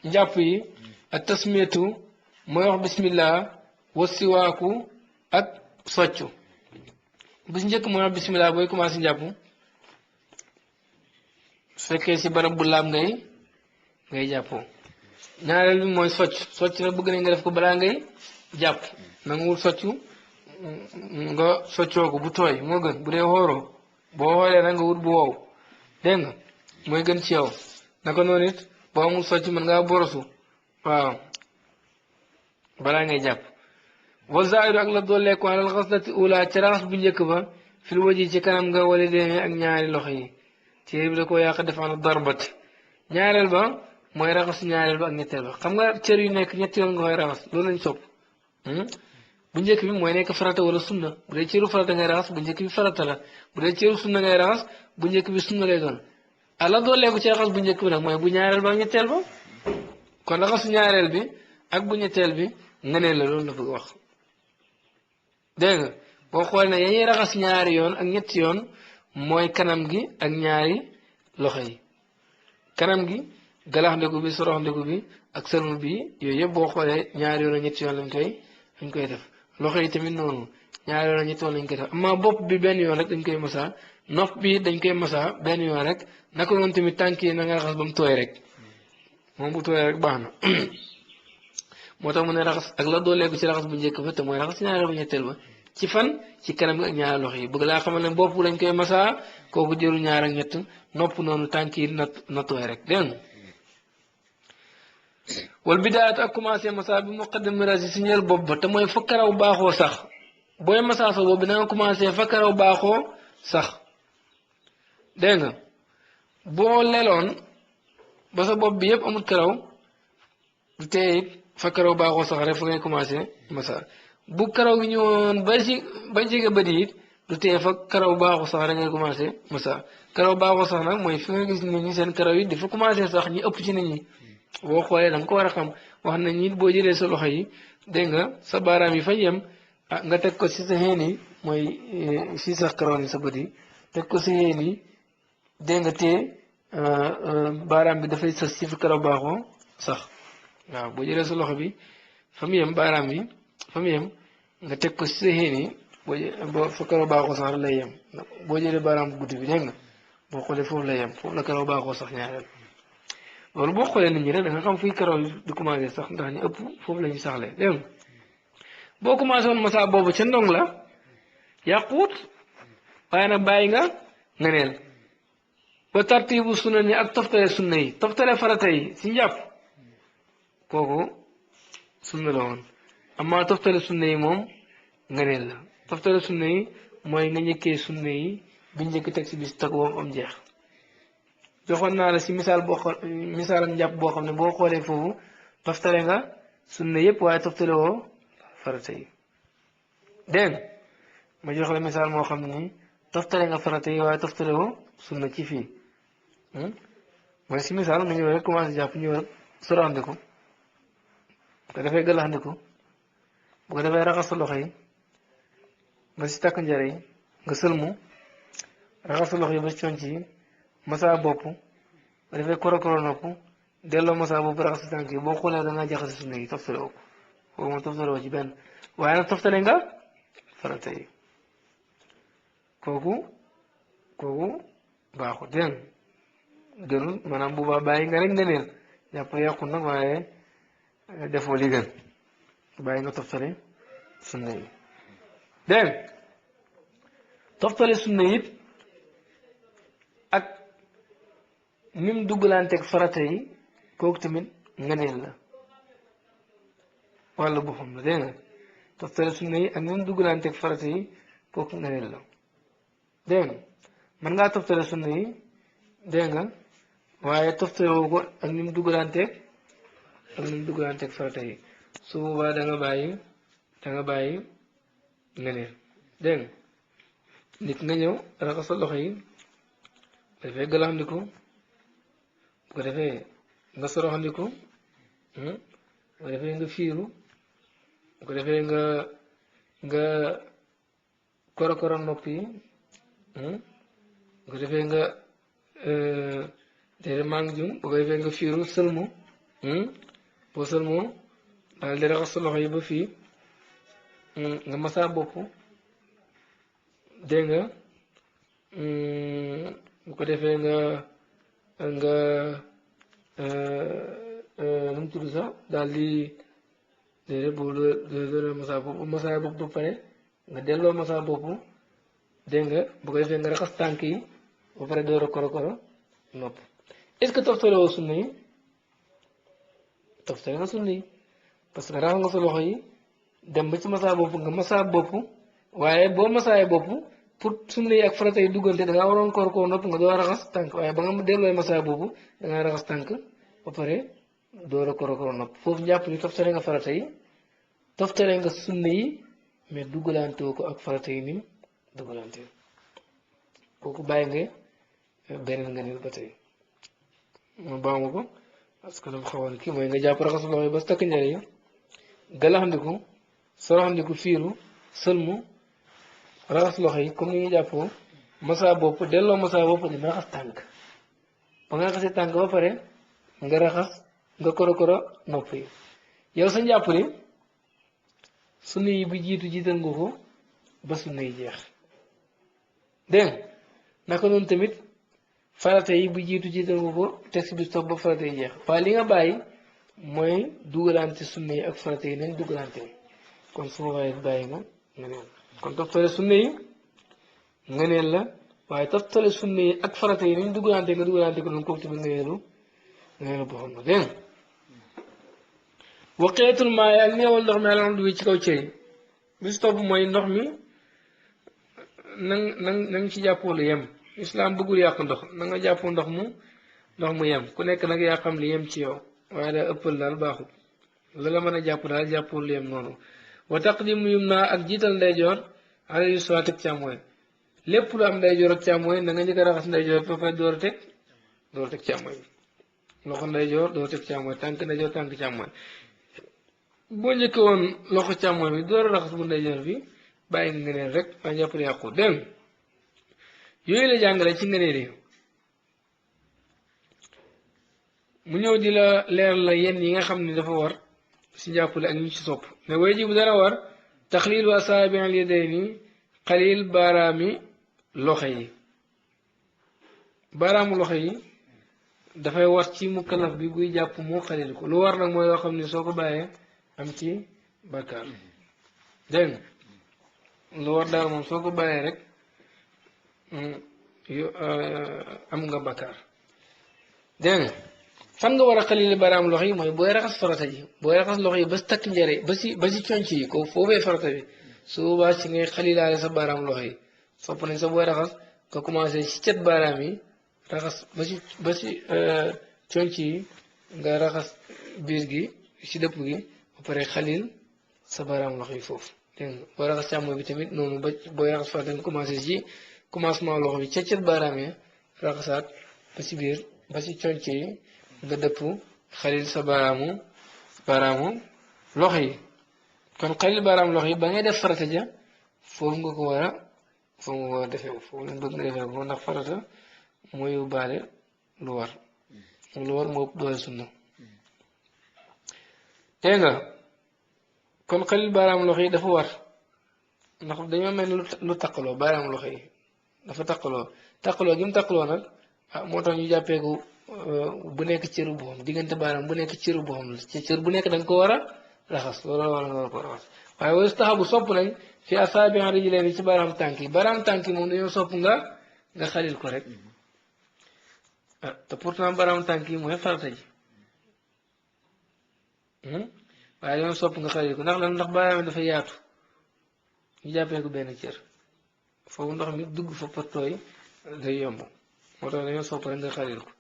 njàpp yi ak tasmiyatu mooy wax bismillah wa siwaaku ak soccu bis njëkk mooy wax bismillah booy commencé njàpp su fekkee si barab bu laab ngay jàppoo ñaareel bi mooy socc nag bëgg nañ nga def ko balaa ngay jàpp na nga wut soccu nga soccoo ko bu tooy moo gën bu dee xooroo boo xoolee nag nga wut bu wow dégg nga mooy gën ci yow naka noonu it boo amul socc mën ngaa borosu waaw balaa ngay jàpp wa zaahiru ak la dooleeku alal xaslati ula ca raxas bu njëkk ba fil waji ci kanam nga wala demee ak ñaari loxo yi téere bi da koo yàq def an darbati ñaareel ba mooy raxas ñaareel ba ak ñetteel ba xam nga cër yu nekk ñetti yoon nga koy raxas loolu lañ sopp bu njëkk bi mooy nekk farata wala sunna bu dee cëru farata ngay raxas bu njëkk bi farata la bu dee cëru sunna ngay raxas bu njëkk bi sunna lay doon ala dooleeku ci raxas bu njëkk bi nag mooy bu ñaareel ba ak ñetteel ba kon raxasu ñaareel bi ak bu ñetteel bi ngeneen la loolu la bëgg wax dégg nga boo xoolee ne yañuy raxas ñaari yoon ak ñetti yoon mooy kanam gi ak ñaari loxo yi kanam gi galax ndeku bi sorox ndeku bi ak sërmu bi yooyu yëpp boo xoolee ñaari yoon ak ñetti yoon lañ koy def loxo yi tamit noonu ñaari yoon ak ñetti yoon lañ koy def amma bopp bi benn yoon rek dañ koy masa nopp bi dañ koy masa benn yoon rek naka noonu tamit tànk yi na nga raxas ba mu tooy rek moom bu tooy rek baax na moo tax mu ne raxas ak la dooleeku ci raxas bu njëkk ba te mooy raxas ñaareel ba ñetteel ba ci fan ci kanam gi ak ñaari loxo yi bëgg laa xamal ne bopp lañ koy masaa kooku jëru ñaar ak ñett nopp noonu tànk yi na tooy rek dégg nga wal bidaayat ak commencé masaa bi muqaddam rasi si ñeel bopp ba te mooy fa karaw baaxoo sax booy masaa sa bopp bi na nga commencé fa karaw baaxoo sax dégg nga boo leloon ba sa bopp bi yëpp amul karaw du tee it fa karaw baaxoo sax rek fa ngay commencé masaa bu karaw gi ñëwoon ba jege bët yi du tee fa karaw baaxoo sax rek ngay commencé masaa karaw baaxoo sax nag mooy fi nga gis nit ñi seen karaw yi dafa commencé sax ñi ëpp ci nit ñi boo xoolee da nga ko war a xam wax nañ nit boo jëlee sa loxo yi dégg nga sa baaraam yi fa yem ah nga teg ko si sa xeen yi mooy si sax karaw ni sa bët yi teg ko si xeen yi dégg nga tee baaraam bi dafay sës ci fi karaw baaxoo sax waaw boo jëlee sa loxo bi fa mu yem baaraam bi fa mu yem nga teg ko si sa xeen yi boo fa karaw baaxoo sax lay yem boo jëlee baaraam bu guddi bi dégg nga boo xoolee foofu lay yem foofu la karaw baaxoo sax ñaareel loolu boo xoolee nit ñi rek da nga xam fuy karaw di commencé sax ndax ñu ëpp foofu la ñu saxlee dégg nga boo commencé woon masaa boobu ca ndong la yàquut waaye nag bàyyi nga ngeneel ba tartibu sunna ni ak toftale sunna yi toftale farata yi si njàpp kooku sunna la woon amma toftale sunna yi moom ngeneel la toftale sunna yi mooy nga njëkkee sunna yi bi njëkk teg si bis tag woom am jeex joxoon naa la si misaal misaalam njàpp boo xam ne boo xoolee foofu toftale nga sunna yëpp waaye toftale woo farata yi dégg ma jox la misaal moo xam ne nii toftale nga farata yi waaye toftale woo sunna ci fii mooy si misaal nga ñëw rek commencé jàpp ñëw rek soraxndiku bu ko defee galaxndiku bu ko defee raxas sa loxo yi ba si takk njare yi nga sëlmu raxas sa loxo yi ba si conc yi masaa bopp ba defee korokoro nopp delloo masaa bopp raxas sa tànk yi boo xoolee da ngaa jaxase sunna yi toftale woo ko foofu moom toftale woo ci benn waaye nag toftale nga farata yi kooku baaxut dégg gënul maanaam bu baax bàyyi nga rek ngeneel jàpp yàqu nag waaye defoo li gën bàyyi nga toftale sunna yi dégg toftale sunna yi ak nim duggalanteeg farata yi kooku tamit ngeneel la wàllu boppam la dégg nga toftale sunna yi ak nim duggalanteeg farata yi kooku ngeneel la dégg nga mën ngaa toftale sunna yi dégg nga waaye toftale woo ko ak nim duggalanteeg farata yi su boobaa da nga bàyyi ngeneel dégg nga nit nga ñëw raxas sa loxo yi bu defee galaxndiku bu ko defee nga soroxandiku bu ko defee nga fiiru bu ko defee nga koro nopp yi bu ko defee nga déedéet maa ngi jum bu ko defee nga fiiru sëlmu boo sëlmoo daal di raxas sa loxo yi ba fii nga masaa bopp dégg nga bu ko defee nga nu mu tudd sax daal di déedéet boobu doo masaa bopp ba pare nga delloo masaa bopp dégg nga bu ko defee nga raxas tànk yi ba pare door a koro nopp est-ce que toftale woo sunna yi toftale nga sunna yi parce que raxas nga sa loxo yi dem ba ci masaa bopp nga masaa bopp waaye boo masaayee bopp pour sunna yi ak farata yi duggante da ngaa waroon koro nopp nga door a raxas tànk waaye ba nga delloo masaa bopp da ngaa raxas tànk ba pare door a koro nopp foofu njàpp ni toftale nga farata yi toftale nga sunna yi mais duggalante ko ak farata yi nim duggalante kooku bàyyi nga beneen nga nit ba tey ma baamu ko parce que dafa xawoon kii mooy nga jàpp raxas loxo yi ba takk njëriñ galaxndiku soroxandiku fiiru sëlmu raxas loxo yi comme ni ñuy jàppoo masaa bopp delloo masaa bopp di raxas tànk ba nga raxasee tànk ba pare nga raxas nga koro nopp yi yow sa njàpp li sunna yi bu jiital nga ko ba sunna yi jeex dégg naka noonu tamit farata yi bu jiital nga ko texte bi stop ba farata yi jeex waaye li nga bàyyi mooy dugalante sunna yi ak farata yi nañ dugalante kon su ma bàyyi nga neen kon toftale sunna yi nga neen la waaye toftale sunna yi ak farata yi nañ dugalante nga dugalante ko noonu kooku tamit nga neenu boo xam na dégg waqeetul maa yi ak néewal ndox mi alhamdu bi ci kaw cëri bis topp mooy ndox mi nang ci jàppoo lu yem islam bëggul yàq ndox na nga jàppoo ndox mu yem ku nekk nag yaa xam li yem ci yow waaye daal ëppal daal baaxul la la mën a jàpp daal jàppoo lu yem noonu wa taqdimu yumna ak jiital ndeyjoor ala yusra ak càmmooy lépp lu am ndeyjoor ak càmmooy na nga njëkk a raxas ndeyjoor ba pare door a teg càmmooy loxo ndeyjoor door a teg càmmooy tànk ndeyjoor tànk càmmooy boo njëkkee woon loxo càmmooy bi door a raxas bu ndeyjoor bi bàyyi nga ngëneel rek waaye jàpp ne yàqu dégg yooyu la jàngale ci ngëneel yi mu ñëw di la leer la yenn yi nga xam ne dafa war si jàppale ak ñu ci sopp ne way ji bu dara war taxliilu asaabi al yadayni xalil baaraami loxo yi baaraamu loxo yi dafay war ci mukallaf bi buy jàpp moo xalil ko lu war nag mooy loo xam ne soo ko bàyyee am ci bakkaar dégg nga lu war daal moom soo ko bàyyee rek am nga bakkaar dégg nga fan nga war a xalili baraam loxo yi mooy booy raxas farata ji booy raxas loxo yi ba si takk njëre ba si conc yi ko foofee farata bi su boobaa ci ngay xalilaale sa baraam loxo yi sopp nañ sa booy raxas nga commencé si cet baraam yi raxas ba si conc yi nga raxas biir gi si dëpp gi ba pare xalil sa baraam loxo yi foofu dégg nga booy raxas càmmoñ bi tamit noonu ba booy raxas farata nga commencé ci commencement loxo bi ca cet baraam yi raxasaat ba si biir ba si conc yi nga dëpp xalil sa baaraamu loxo yi kon xalil baaraamu loxo yi ba ngay def farata ja foofu nga ko war a defee foofu lañ bëgg nga defee ko ndax farata mooy yóbbaale lu war moo ëpp doole sunna dégg nga kon xalil baaraamu loxo yi dafa war ndax dañoo mel ni lu taqaloo baaraamu loxo yi dafa taqaloo gi mu taqaloo nag moo tax ñu jàppee ko bu nekk cëru boppam diggante baaraam bu nekk cëru boppam la ci cër bu nekk da nga ko war a raxas loolu war nga war ko raxas waaye wayu taxabu sopp nañ fi asaabi rijlayni ci baaraam tànk yi baaraam tànk yi moom dañoo sopp nga xalil ko rek te pourtant baaraam tànk yi mooy farata ji waaye dañoo sopp nga xalil ko ndax lan ndax baaraam yi dafa yaatu ñu jàppee ko benn cër foofu ndox mi dugg fa tooy day yomb moo tax dañoo sopp rek nga xalil ko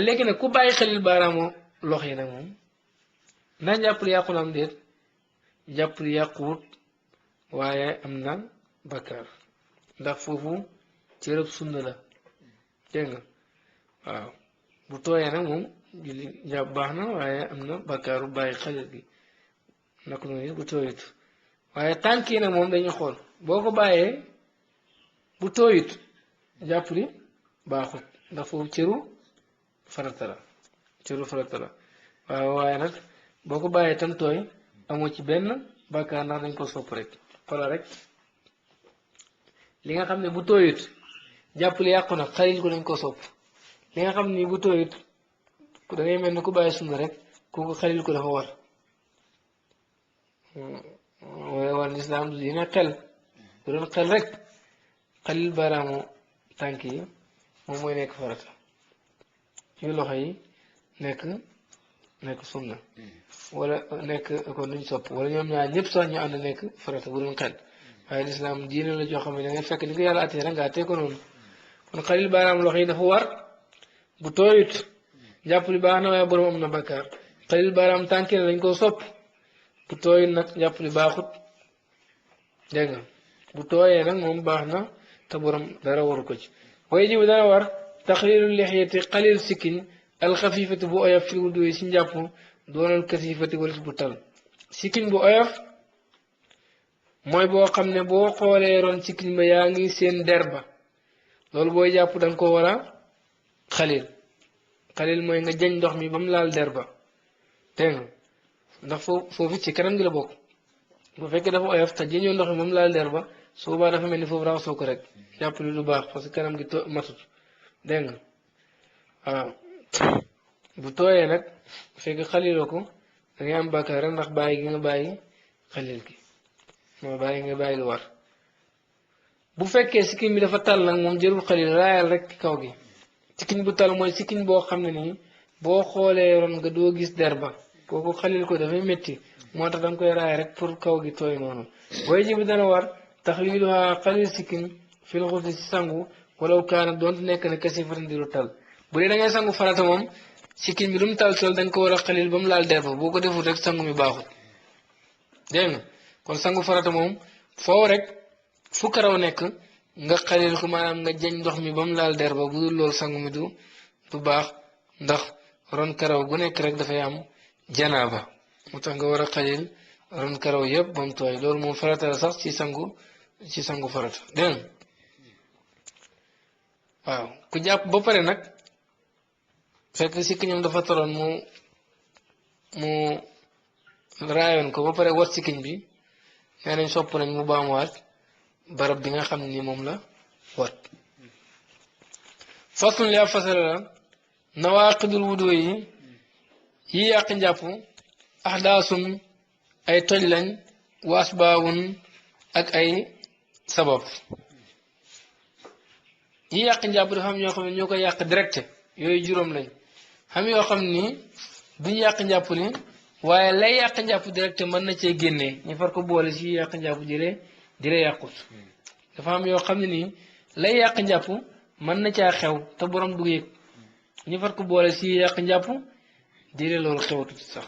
léegi nag ku bàyyi xalil baaraamu loxo yi nag moom ndax jàpp li yàqu na am déet jàpp li yàquwut waaye am na bakkaar ndax foofu cërëb sunna la dégg nga waaw bu tooyee nag moom julli jàpp baax na waaye am na bakkaaru bàyyi xalit gi naka noonu bu tooyut waaye tànk yi nag moom dañuy xool boo ko bàyyee bu tooyut jàpp li baaxut ndax foofu cëru farata la cëru farata la waaye nag boo ko bàyyee tam tooy amoo ci benn bàkkaar ndax dañ ko sopp rek xoolal rek li nga xam ne bu tooyut jàpp li yàqu nag xalil ko dañ ko sopp li nga xam ni bu tooyut da ngay mel ni ku bàyyi sunna rek kooku xalil ko dafa war war lislaam du dina xel bu doon xel rek xalil baaraamu tànk yi moom mooy nekk farata ci loxo yi nekk sunna wala nekk kon luñ sopp wala ñoom ñaar ñëpp sax ñu ànd nekk farata bu doon xel waaye lislaam diine la joo xam ne da ngay fekk ni ko yàlla attee rek nga attee ko noonu kon xalil baaraamu loxo yi dafa war bu tooyut jàpp li baax na waaye borom am na bakkaar xalil baaraam tànk yi dañ koo sopp bu tooyut nag jàpp li baaxut dégg nga bu tooyee nag moom baax na te borom dara waru ko ci waaye ji bu dana war taxliilu lixyati xalil sikkiñ alxafifati bu oyof fi wudu yi si njàpp doonal kasifati wala bu tal sikkiñ bu oyof mooy boo xam ne boo xoolee ron sikkiñ ba yaa ngi seen der ba loolu booy jàpp danga ko war a xalil mooy nga jañ ndox mi ba mu laal der ba dégg nga ndax foofu ci kanam gi la bokk bu fekkee dafa oyof te jëñoo ndox mi ba mu laal der ba su boobaa dafa mel ni foofu raxasoo ko rek jàpp li lu baax parce que kanam gi matut dégg nga waaw bu tooyee nag bu fekkee xaliloo ko da ngay am bàkkaar rek ndax bàyyi gi nga bàyyi xalil gi moo bàyyi nga bàyyi lu war bu fekkee sikkiñ bi dafa tal nag moom jërul xalil raayal rek kaw gi sikkiñ bu tal mooy sikkiñ boo xam ne nii boo xoolee ron nga doo gis der ba kooku xalil ko dafay métti moo tax danga koy raay rek pour kaw gi tooy noonu booy ji bi dana war taxliiluha xalil sikkiñ fil xusli si sangu walaw kaana doonte nekk na kasi fatan di lu tal bu dee da ngay sangu farata moom sikkiñ bi lu mu tal tal da nga ko war a xalil ba mu laal der ba boo ko defut rek sangu mi baaxut dégg nga kon sangu farata moom foo rek fu karaw nekk nga xalil ko maanaam nga jañ ndox mi ba mu laal der ba bu dul loolu sangu mi du baax ndax ron karaw gu nekk rek dafay am janaaba mu tax nga war a xalil ron karaw yëpp ba mu tooy loolu moom farata la sax ci sangu farata dégg nga waaw ku jàpp ba pare nag fekk sikkiñam dafa toroon mu raayoon ko ba pare wat sikkiñ bi nee nañ sopp nañ mu baamuwaat barab bi nga xam ni moom la wat faslun li ab fasala la nawaaqidul wudu yi yàq njàpp ahdaasun ay toj lañ wa asbaabun ak ay sabab yi yàq njàpp dafa am ñoo xam ne ñoo ko yàq direct yooyu juróom lañ xam yoo xam ni duñ yàq njàpp li waaye lay yàq njàpp direct mën na cee génnee ñu far ko boole si yàq njàpp dire yàqut dafa am yoo xam ne nii lay yàq njàpp mën na caa xew te borom du yëg ñu far ko boole si yàq njàpp dire loolu xewatut sax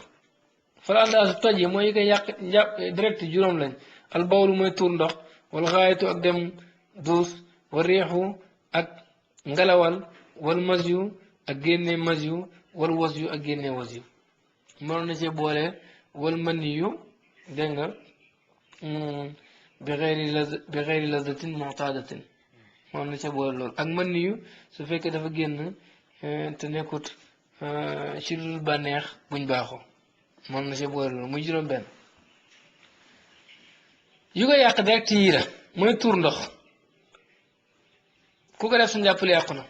falaandaasu toj yi mooy yi koy yàq njàpp direct juróom lañ albawlu mooy tuur ndox wal xaayatu ak dem duus wal riixu ak ngelawal wal masyu ak génne masyu wal wasyu ak génne wasyu mënoon na cee boole wal maniyu dégg nga bi xeyri lazatin mu'tadatin mënoon na cee boole loolu ak maniyu su fekkee dafa génn te nekkut ci dul bànneex buñ baaxoo mënoon na cee boole loolu muy juróom benn yu ko yàq direct yii la mooy tuur ndox ku ko def su njàppale yàqu na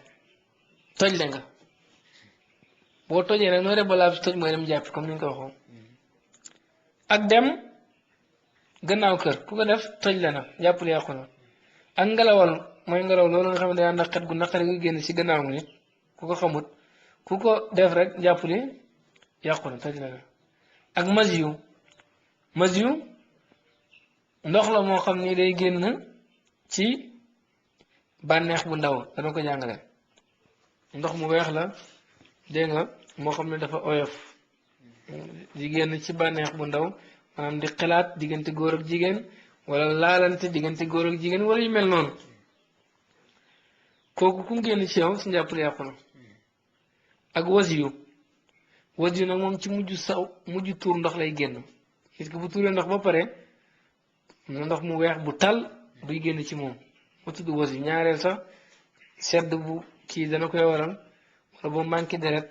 toj la nga boo tojee nag noo def balaa bi toj mooy dem jàppi comme ni ñu ko waxoon ak dem gannaaw kër ku ko def toj la na jàppale yàqu na ak ngelawal mooy ngelaw loolu nga xam ne day ànd ak xet gu naqari gu génn ci gannaaw nit ku ko xamut ku ko def rek jàppale yàqu na toj la na ak masyu ndox la moo xam ni day génn ci bànneex bu ndaw dana ko jàngale ndox mu weex la dégg nga moo xam ne dafa oyof di génn ci bànneex bu ndaw maanaam di xalaat diggante góor ak jigéen wala laalante diggante góor ak jigéen wala yu mel noonu kooku ku génn ci yow si njàpp li yàqu na ak wasiyu nag moom ci mujj tuur ndox lay génn gis nga bu tuuree ndox ba pare na ndox mu weex bu tal buy génn ci moom mu tudd wasiyu ñaareel sax sedd bu kii dana koy waral wala boo manqué deret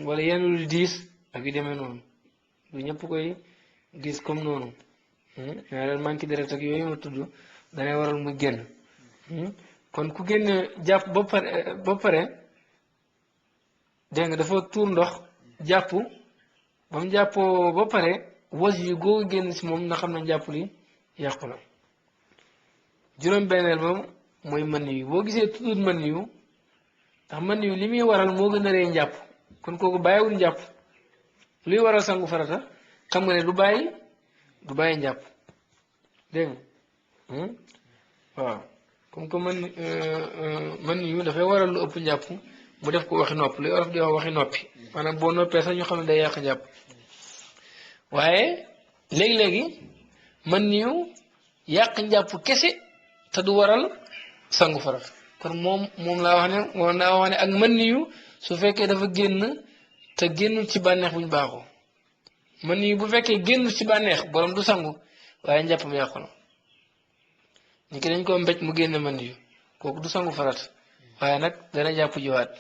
wala yenn lu diis ak yu demee noonu du ñëpp koy gis comme noonu ñaareel manqué deret ak yooyu ma tudd danay waral muy génn kon ku génn jàpp ba pare dégg nga dafa tuur ndox jàpp ba mu jàppoo ba pare wasiyu googu génn si moom na xam ne jàpp li yàqu na juróom-benneel ba mooy mën yu boo gisee tuddut mën yu ndax mën yu li muy waral moo gën a rëy njàpp kon kooku bàyyiwul njàpp luy waral sangu farata xam nga ne du bàyyi njàpp dégg nga waaw comme que mën yu dafay waral lu ëpp njàpp mu def ko waxi nopp luy olof di wax waxi noppi maanaam boo noppee sax ñu xam ne day yàq njàpp waaye léegi-léegi mën yu yàq njàpp kese te du waral sangu farata kon moom laa wax ne ak mën yu su fekkee dafa génn te génnul ci bànneex buñ baaxoo mën yu bu fekkee génnul ci bànneex borom du sangu waaye njàppam yàqu na ñu ki dañ koo mbéj mu génn mën yu kooku du sangu farata waaye nag dana jàpp jiwaat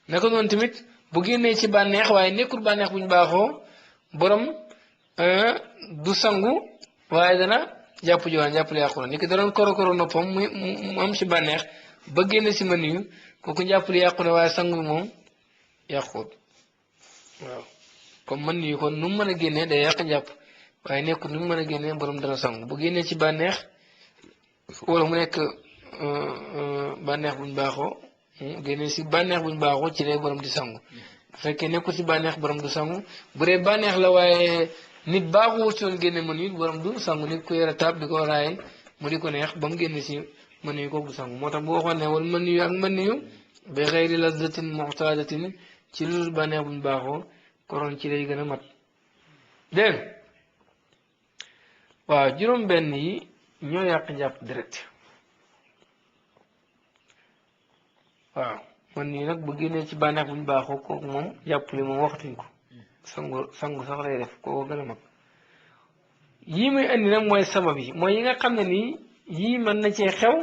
naka noonu tamit bu génnee ci bànneex waaye nekkul bànneex buñ baaxoo borom du sangu waaye dana jàpp jiwaat jàpp li yàqu na ni ki da doon koro noppam mu am ci bànneex ba génne si mën yu kooku jàpp li yàqu na waaye sangu bi moom yàquut waaw comme mën yu kon nu mu mën a génnee day yàq jàpp waaye nekkul nu mu mën a génnee borom dana sangu bu génnee ci bànneex wala mu nekk bànneex buñ baaxoo génne si bànneex buñ baaxoo ci lay borom di sangu bu fekkee nekkul si bànneex borom du sangu bu dee bànneex la waaye nit baaxoo ci woon génne mën yu borom du sangu nit ko yore taab di ko raay mu di ko neex ba mu génne si mën yu kooku du sangu moo tax bu waxoon ne wala mën yu ak mën yu bi xeyri lazzatin muxtaadatin ci lu bànneex buñ baaxoo koroon ci lay gën a mat dégg waaw juróom-benn yi ñoo yàq njàpp direct waaw man nii nag bu génnee ci bànneex buñ baaxoo kooku moom jàpp li moom waxatuñ ko sangu sax lay def kooku gën a mag yii muy indi nag mooy sabab yi mooy yi nga xam ne nii yii mën na cee xew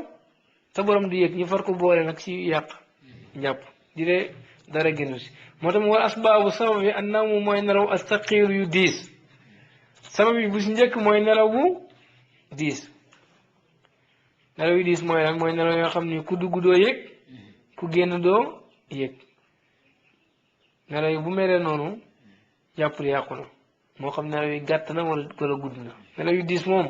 te borom du yëg ñu far ko boole nag ci yàq njàpp di dee dara génnu si moo tax wal asbaabu sabab yi annaamu mooy nelaw astaqiir yu diis sabab yi bu si njëkk mooy nelaw bu diis nelaw yu diis mooy lan mooy nelaw yoo xam ni ku dugg doo yëg ku génn doo yëg nelaw yi bu melee noonu jàppul yàqu na moo xam nelaw yi gàtt na wala gudd na nelaw yu diis moom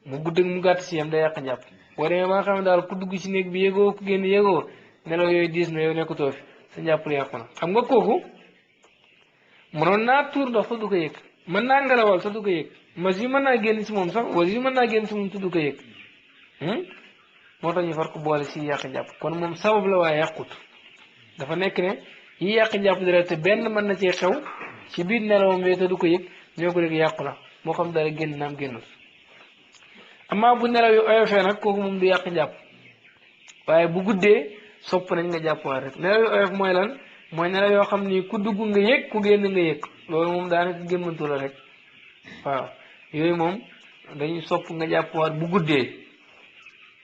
mu gudd ak mu gàtt si yam day yàq njàpp boo demee ba nga xam ne daal ku dugg ci néeg bi yëgoo ku génn yëgoo nelaw yooyu diis na yow nekkutoo fi sa njàppul yàqu na xam nga kooku mënoon naa tuur ndox te du ko yëg mën naa ngelawal te du ko yëg mas yi mën naa génn si moom sax wala yi mën naa génn si moom te du ko yëg moo tax ñu far ko boole si yàq njàpp kon moom sabab la waaye yàqut dafa nekk ne yi yàq njàpp dara te benn mën na cee xew ci biir nelawam yooyu te du ko yëg ñoo ko rek yàqu na moo xam dara génn naam génnul amaa bu nelaw yu oyofee nag kooku moom du yàq njàpp waaye bu guddee sopp nañ nga jàppuwaat rek nelaw yu oyof mooy lan mooy nelaw yoo xam ni ku dugg nga yëg ku génn nga yëg loolu moom daanaka gémmantu la rek waaw yooyu moom dañuy sopp nga jàppuwaat bu guddee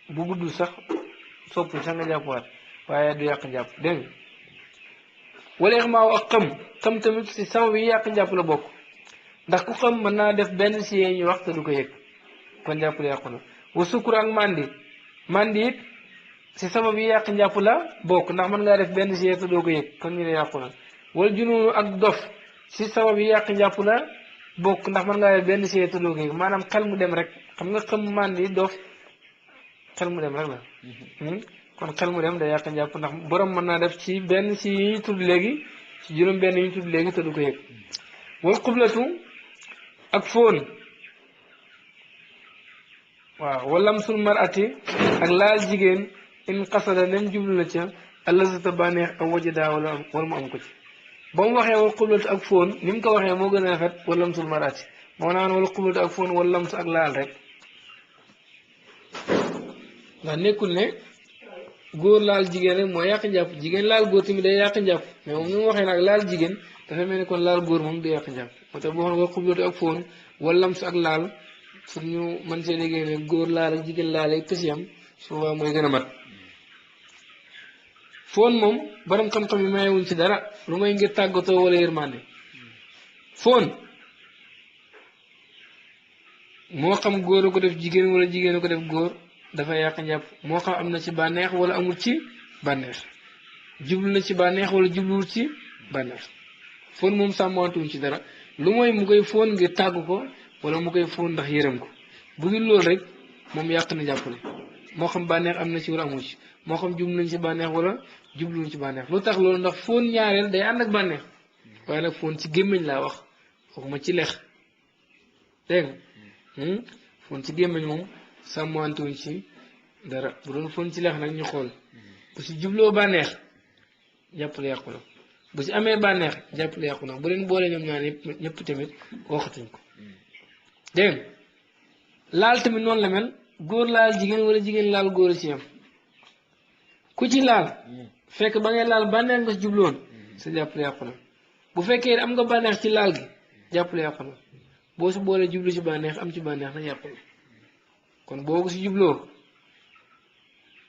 bu guddul sax sopp sax nga jàppuwaat waaye du yàq njàpp dégg nga wala xamaaw ak xam tamit si sabab yi yàq njàpp la bokk ndax ku xam mën naa def benn si yee ñu wax te du ko yëg kon njàpp la yàqu na wa sukkur ak mandi it si sabab yi yàq njàpp la bokk ndax mën ngaa def benn si yee te doo ko yëg kon ñu ne yàqu na wala junoonu ak dof si sabab yi yàq njàpp la bokk ndax mën ngaa def benn si yee te doo ko yëg maanaam xel mu dem rek xam nga xam mandi dof xel mu dem rek la kon xel mu dem day yàq njàpp ndax borom mën naa def ci benn si yi ñu tudd léegi ci juróom benn yi ñu tudd léegi te du ko yëg wal xublatu ak fóon waaw walam sul marati ak laal jigéen in xasada nem jublu na ca allazata bànneex am wajada wala mu am ko ci ba mu waxee wal xublatu ak fóon ni mu ko waxee moo gën a rafet walam sul marati moo naan wala xublat ak foon wala lamsu ak laal rek ndax nekkul ne góor laal jigéen rek moo yàq njàpp jigéen laal góor tamit day yàq njàpp mais moom ni mu waxee nag laal jigéen dafa mel ni kon laal góor moom du yàq njàpp moo tax boo xam ne xublatu ak foon wala lamsu ak laal pour ñu mën see déggee ne góor laal ak jigéen laal ak kësi am souvent mooy gën a mat foon moom borom xam-xam yi mayewuñ ci dara lu may ngir tàggatoo wala yërmande foon moo xam góor a ko def jigéen wala jigéen a ko def góor dafa yàq njàpp moo xam am na ci bànneex wala amul ci bànneex jublu na ci bànneex wala jubluwul ci bànneex foon moom sàmmantuwuñ ci dara lu mooy mu koy foon ngir tàggu ko wala mu koy foon ndax yërëm ko bu dul loolu rek moom yàq na jàppale moo xam bànneex am na ci wala amul ci moo xam jublu nañ ci bànneex wala jubluwuñ ci bànneex lu tax loolu ndax foon ñaareel day ànd ak bànneex waaye nag foon ci gémmiñ laa wax waxuma ci lex dégg nga foon ci gémmiñ moom sàmmantuwuñ ci dara bu doon foon ci lex nag ñu xool bu si jubloo bànneex jàppale yàqu na bu si amee bànneex jàppale yàqu na bu leen boole ñoom ñaar ñëpp tamit waxatuñ ko dégg nga laal tamit noonu la mel góor laal jigéen wala jigéen laal góor a ci yam ku ci laal fekk ba ngay laal bànneex nga si jubloon sa jàppale yàqu na bu fekkee am nga bànneex ci laal gi jàppale yàqu na boo si boolee jublu ci bànneex am ci bànneex na yàqu na kon boo ko si jubloo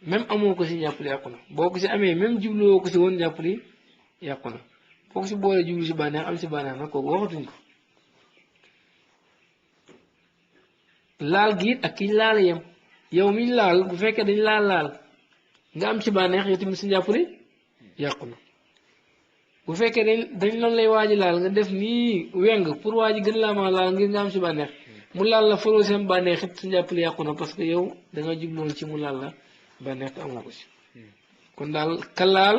même amoo ko si jàppale yàqu na boo ko si amee même jubloo ko si woon jàppale yàqu na boo ko si boolee jublu si bànneex am si bànneex nag kooku waxatuñ ko laal gi it ak kiñ laal yem yow miñ laal bu fekkee dañ laal nga am ci bànneex yow tamit si jàppale yàqu na bu fekkee dañ loolu lay waaji laal nga def nii weng pour waaji gën laa ma laal ngir nga am ci bànneex mu laal la faroo seen bànneex it si jàppale yàqu na parce que yow da nga jubloon ci mu laal la bànneex te amoo ko si kon daal ka laal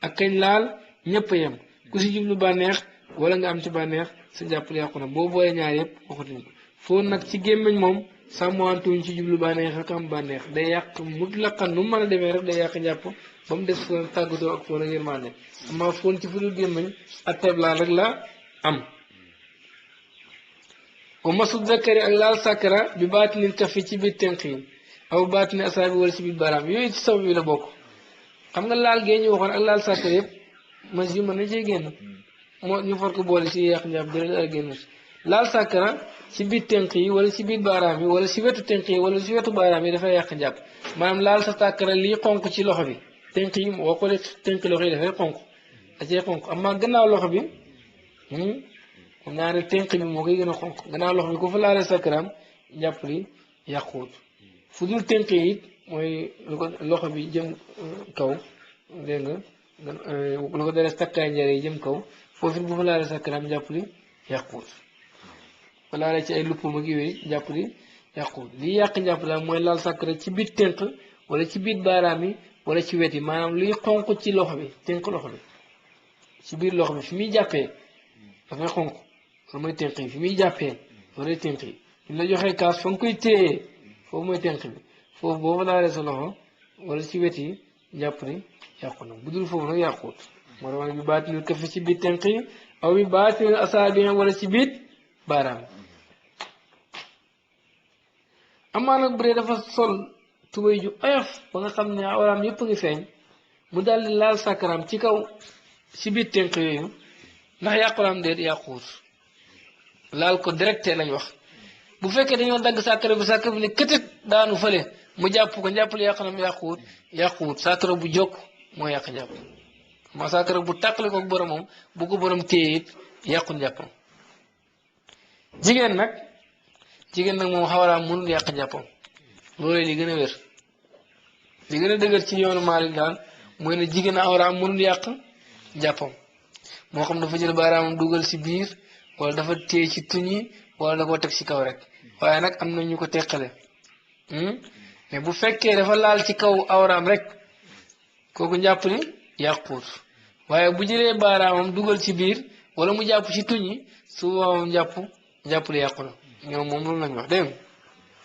ak kañ laal ñëpp a yem ku si jublu bànneex wala nga am ci bànneex sa jàppale yàqu na boo boolee ñaar yëpp waxatuñ ko foo nag ci gémmiñ moom sàmmantuñ ci jublu bànneex ak am bànneex day yàq mutlaqan nu mu mën a demee rek day yàq njàpp ba mu des foon tàggatoo ak foon ak yërmande amma foon ci fu dul gémmiñ ak teblaal rek la am wa masu zakari ak laal sàkkara bi baatinil kafi ci biir tenq yi aw baatini asaabi wala ci biir baaraam yooyu ci sabab yi la bokk xam nga laal gee ñu waxoon ak laal sàkkara yëpp mas yu mën na cee génn moo ñu far ko boole si yàq njàpp dara dara génn laal sàkkara ci biir tenq yi wala ci biir baaraam yi wala ci wetu tenq yi wala ci wetu baaraam yi dafay yàq njàpp maanaam laal sa sàkkara lii xonq ci loxo bi tenq yi boo ko def tenq loxo yi dafay xonq da cee xonq amma gannaaw loxo bi xam naa ne tenq bi moo koy gën a xonq gannaaw loxo bi ku fa laalee sàkkaraam njàpp li yàquwut fu dul tenq yi it mooy lu ko loxo bi jëm kaw dégg nga lu ko dalee takkaay njare yi jëm kaw foofu bu fa laalee sàkkaraam njàpp li yàquwut fa laalee ci ay luppam ak yooyu njàpp li yàquwut lii yàq njàpp la mooy laal sàkkara ci biir tenq wala ci biir baaraam yi wala ci wet yi maanaam luy xonq ci loxo bi tenq loxo bi ci biir loxo bi fi muy jàppee dafay xonq loolu mooy tenq yi fi muy jàppee loolu lay tenq yi ñu la joxee kaas fa nga koy téye foofu mooy tenq bi foofu boo fa laalee sa loxo wala ci wet yi jàpp ni yàqu na bu dul foofu nag yàquwut moo tax bi baatinul kafi ci biir tenq yi aw bi baatinul asaabi wala ci biir baaraam amaa nag bu dee dafa sol tubéy ju oyof ba nga xam ne awraam yëpp ngi feeñ mu daal di laal sàkkaraam ci kaw ci biir tenq yooyu ndax yàqulaam déet yàquwut laal ko directe lañ wax bu fekkee dañoo dagg sàkkara bi ne këtët daanu fële mu jàpp ko njàppale yàqanam yàquwut sàkkara bu jokk moo yàq njàpp ma sàkkara bu tàqale ko boromam bu ko borom téye it yàqu njàppam jigéen nag moom xawaraam mënul yàq njàppam loolu li gën a wér li gën a dëgër ci yoonu Maalik daal mooy ne jigéen awraam mënul yàq njàppam moo xam dafa jël baaraamam dugal si biir wala dafa téye ci tuñi wala da koo teg ci kaw rek waaye nag am na ñu ko teqale mais bu fekkee dafa laal ci kaw awraam rek kooku njàpp ni yàquut waaye bu jëlee baaraamam dugal ci biir wala mu jàpp ci tuñi su boobaa njàpp li yàqu na ñoom moom loolu lañ wax dégg nga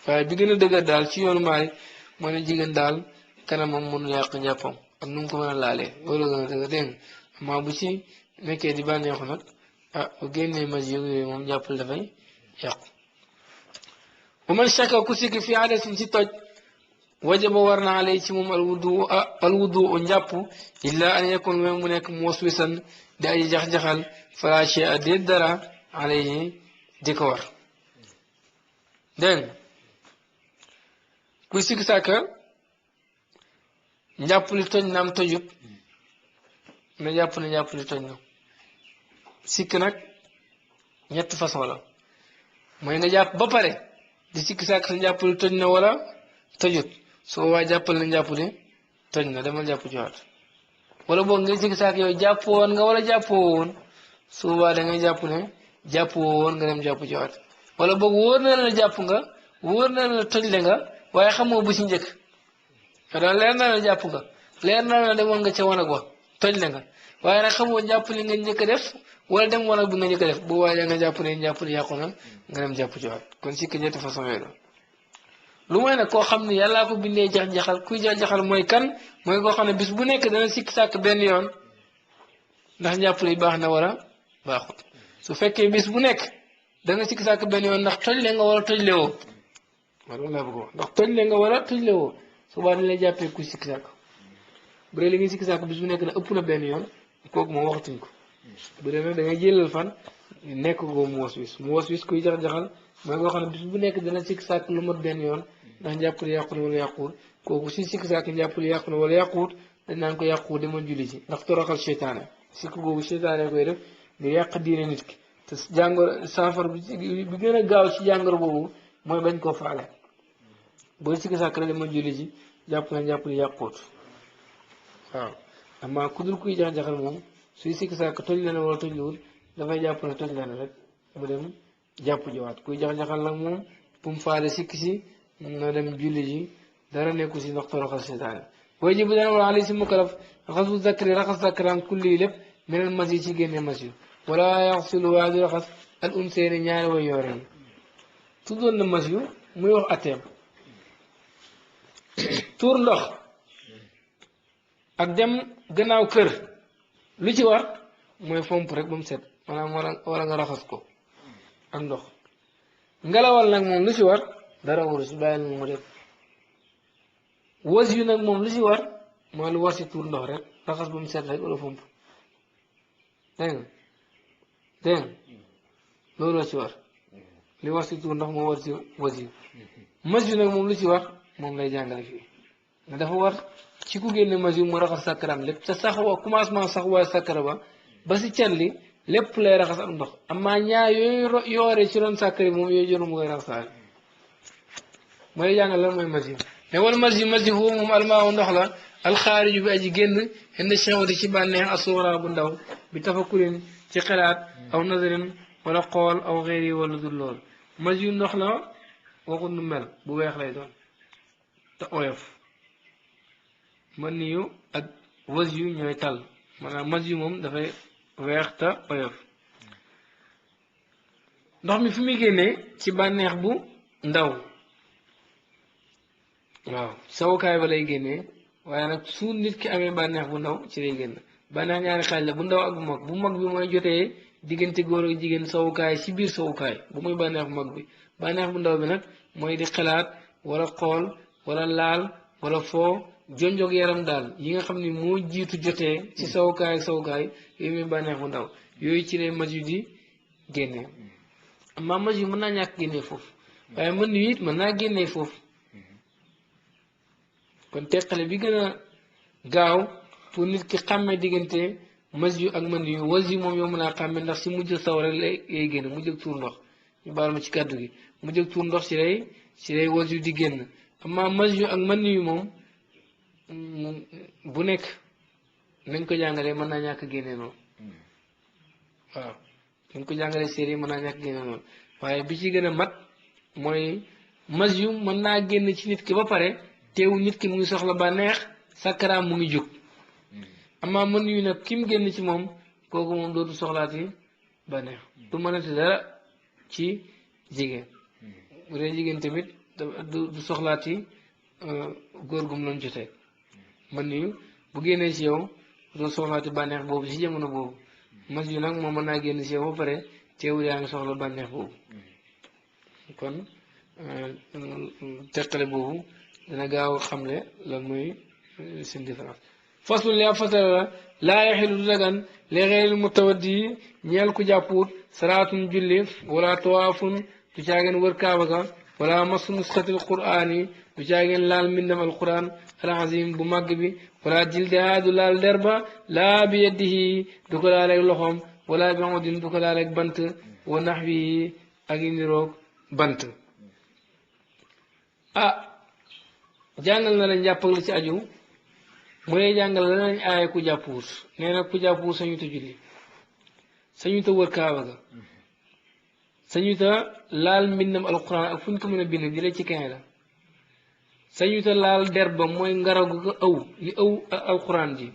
waaye bi gën a dëgër daal ci yoonu Maalik mooy ne jigéen daal kanamam mënul yàq njàppam ak nu mu ko mën a laalee loolu gën a dëgër dégg nga amaa bu ci nekkee di bànneexu nag bu génnee maj yooyu moom njàppal dafay yàqu wa man shakka ku sikki fi hadasin ci toj wajaba war na alay ci moom alwudu njàpp illa an yakun même mu nekk muwaswisan di ay jax-jaxal fala shay a déet dara alayhi di ko war dégg nga kuy sikki sàkka njàpp li toj na am tojut na jàpp ne njàpp li toj na sikk nag ñetti façon la mooy nga jàpp ba pare di sikki sàkk sa njàpp li toj na wala tojut su boobaa jàppal na njàpp li toj na demal jàpp ci waat wala boog nga sikki sàkk yow jàpp woon nga wala jàppoo woon su boobaa da ngay jàpp ne jàppoo woon nga dem jàpp ci waat wala boog wóor na la jàpp nga wóor na la toj le nga waaye xamoo bu ci njëkk daal leer na la jàpp nga leer na la demoon nga ca wanag wa toj le nga waaye nag xamoo jàpp li nga njëkk a def wala dem wanag bi nga njëkk a def bu waaye nga jàpp ne jàpp li yàqu na nga dem jàpp ci waat kon sikk ñetti façon yooyu la lu mooy nag koo xam ne yàllaa ko bindee jax-jaxal kuy jax-jaxal mooy kan mooy koo xam ne bis bu nekk dana sikk sàkk benn yoon ndax jàpp li baax na wala baaxut su fekkee bis bu nekk dana sikk sàkk benn yoon ndax toj le nga wala toj le woo loolu laa bëgg wax ndax toj le nga wala toj le woo subaa dañ lay jàppee kuy sikk sàkk bu dee li ngay sikk sàkk bis bu nekk na ëpp na benn yoon kooku moom waxatuñ ko bu dee nag da ngay jëlal fan nekk ko mu was wis kuy jax-jaxal mooy koo xam ne bis bu nekk dana sikk sàkk lu mat benn yoon ndax njàpp li yàqu na wala yàquwut kooku si sikk sàkk njàpp li yàqu na wala yàquwut dañ naan ko yàquwut dama julli ci ndax toroxal seytaane sikk googu seytaane koy def di yàq diine nit ki te jàngoro saafara bi gën a gaaw ci jàngoro boobu mooy bañ koo faale booy sikk sàkk rek dama julli ci jàpp na njàpp li yàquwut waaw amaa ku dul kuy jax-jaxal moom suy sikk sàkk toj leen wala toj liwul dafay jàpp ne toj leen rek mu dem jàpp jiwaat kuy jax-jaxal nag moom bu mu faale sikk si na dem julli ji dara nekku si ndax toroxal seytaane way ji bu dana wala ali si mukalaf raxasu zakri raxas zakran kulli lépp meneen mas yi ci génne mas yi wala yaxsilu waaye du raxas al unseeni ñaari way yoore yi tuddoon na mas yu muy wax atteem tuur ndox ak dem gannaaw kër lu ci war mooy fomp rek ba mu set maanaam wala nga raxas ko ak ndox ngelawal nag moom lu ci war dara waru si bàyyi mu def was yu nag moom lu ci war mooy lu war si tuur ndox rek raxas ba mu set rek wala fomp dégg nga dégg nga loolu la ci war li war si tuur ndox moo war si was yu mas yu nag moom lu ci war moom lay jàngale fii ne dafa war ci ku génne mas yu mu raxas sàkkaraam lépp te sax wa commencement sax waaye sàkkara ba si cat li lépp lay raxas ak ndox amaa ñaar yooyu yoore ci ron sàkkari moom yooyu jëru mu koy raxasaale mooy jàngal lan mooy mas yu ne wala mas yu foofu moom almaaw ndox la alxaariju bi aji génn indi chawti ci bànneex asuura bu ndaw bi tafakurin ci xelaat aw nazarin wala xool aw xeer yi wala dul lool mas yu ndox la waxut nu mel bu weex lay doon te oyof man yu ak was yu ñooy tal maanaam mas yu moom dafay weex te oyof ndox mi fi muy génnee ci bànneex bu ndaw waaw sawukaay ba lay génnee waaye nag su nit ki amee bànneex bu ndaw ci lay génn bànneex ñaari xaaj la bu ndaw ak bu mag bi mooy jotee diggante góor ak jigéen sawukaay ci biir sawukaay bu muy bànneex bu mag bi bànneex bu ndaw bi nag mooy di xalaat wala xool wala laal wala foo jonjog yaram daal yi nga xam ni moo jiitu jotee ci sawukaay ak sawukaay yooyu muy bànneex bu ndaw yooyu ci lay mas yu di génnee amaa mas yu mën naa ñàkk génnee foofu waaye mën yu it mën naa génnee foofu kon teqale bi gën a gaaw pour nit ki xàmmee diggante mas yu ak mën yu was yu moom yow mën naa xàmmee ndax si mujj saw rek lay génn mujj ak tuur ndox ñu baal ma ci kàddu gi mujj ak tuur ndox ci lay was yu di génn amaa mas yu ak mën yu moom bu nekk nañ ko jàngalee mën naa ñàkk génne noonu waaw nañ ko jàngalee séeréer mën naa ñàkk génne noonu waaye bi ci gën a mat mooy mas yu mën naa génn ci nit ki ba pare teewul nit ki mu ngi soxla bànneex sàkkaraam mu ngi jóg amaa mën yu nag ki mu génn ci moom kooku moom dootu soxlaati bànneex du mënati dara ci jigéen bu dee jigéen tamit du soxlaati góor gum loon jotee mën yu bu génnee ci yow doo soxlaati bànneex boobu ci jamono boobu mas yu nag moom mën naa génn ci yow ba pare teewul yaa ngi soxla bànneex boobu kon teqale boobu dana gaaw a xamle lan mooy seen différence faslu li ab fasal la laa yaxilu du dagan li xeyril mutawaddi ñeel ku jàppuut salaatun julli wala tawaafun du caageen wër kaaba ga wala masu nusxatil qur'aani du caageen laal mbindam alquran alazim bu màgg bi wala jildihaa du laal derba laa bi yadihi du ko laaleeg loxoom wala bi odin du ko laaleeg bant wa naxwihi ak yi niroog bant jàngal na la njàpp ak la ci aju mu lay jàngal la nañ aaye ku jàppuwut nee na ku jàppuwut sañu ta julli sañu ta wër kaaba ga sañu ta laal mbindam alquran ak fu ñu ko mën a bind di la ci kenn la sañu ta laal der ba mooy ngaraw ga ëw li ëw alquran ji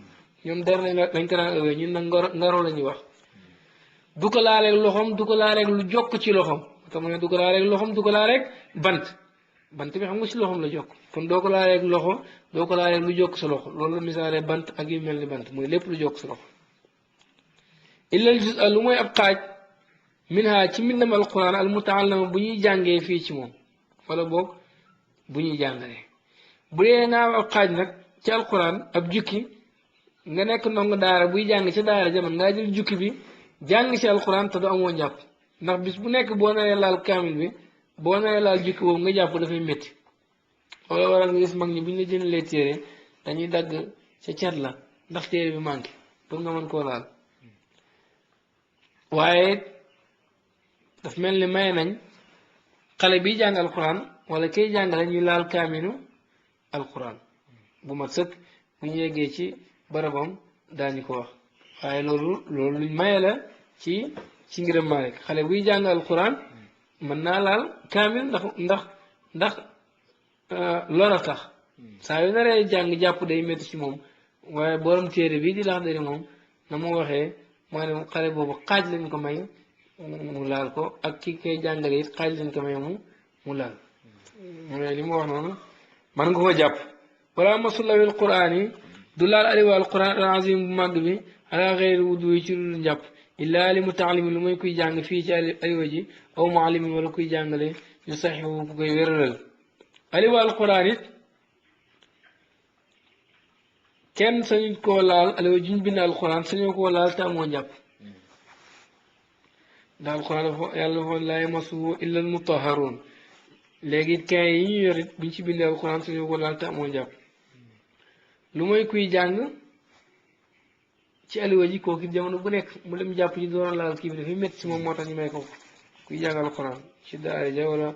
ñoom der lañ ko daan ëwee ñun nag ngaraw la ñuy wax du ko laaleeg loxoom du ko laaleeg lu jokk ci loxoom te mu ne du ko laaleeg loxoom du ko laaleeg bant bant bi xam nga ci loxoom la jokk kon doo ko laaleeg loxo doo ko laaleeg lu jokk sa loxo loolu la misaale bant ak yu mel ni bant mooy lépp lu jokk sa loxo illal juz lu mooy ab xaaj minha ci mbindam alquran al mutaallama bu ñuy jàngee fii ci moom wala boog bu ñuy jàngalee bu dee nga am ab xaaj nag ci alquran ab jukki nga nekk ndongo daara buy jàng ci daara jamono ngaa jël jukki bi jàng ci alquran te du amoo njàpp ndax bis bu nekk boo naree laal kaamil bi boo naree laal jukki boobu nga jàpp dafay métti wala waral nga gis mag ñi bu ñu la jëndalee téere dañuy dagg ca cat la ndax téere bi manqué pour nga mën koo laal waaye daf mel ni may nañ xale biy jàng alquran wala kay jàngale ñuy laal kaaminu alquran bu mat sëkk bu ñu yeggee ci barabam daañu ko wax waaye loolu luñ maye la ci ngiram Maalik xale buy jàng alquran mën naa laal kaamil ndax loola tax saa yu naree jàng jàpp day métti ci moom waaye borom téere bii di lax dari moom na mu waxee mooy ne xale boobu xaaj lañ ko may mu laal ko ak ki koy jàngale it xaaj lañ ko may mu laal mais li mu wax noonu man nga ko jàpp wala masulawil quraan yi du laal aliwa alquran alazim bu màgg bi ala xeyri wudu yi ci lu njàpp illaa li mutaalimi lu may kuy jàng fii ci aliwa ji aw muallimin wala kuy jàngale yu saxiwu ku koy wéralal aliwa alquran it kenn sañu koo laal aliwa juñ bind alquran sañoo koo laal te amoo njàpp ndax alquran dafa yàlla dafa laa yamassuhu illa almutahharuun léegi kay yi ñu yor it buñ ci bindee alquran sañoo koo laal te amoo njàpp lu mooy kuy jàng ci aliwa ji kooku jamono bu nekk mu dem jàpp ci door a laal kii bi dafay métti si moom moo tax ñu may ko kuy jàngal alquran ci daara ja wala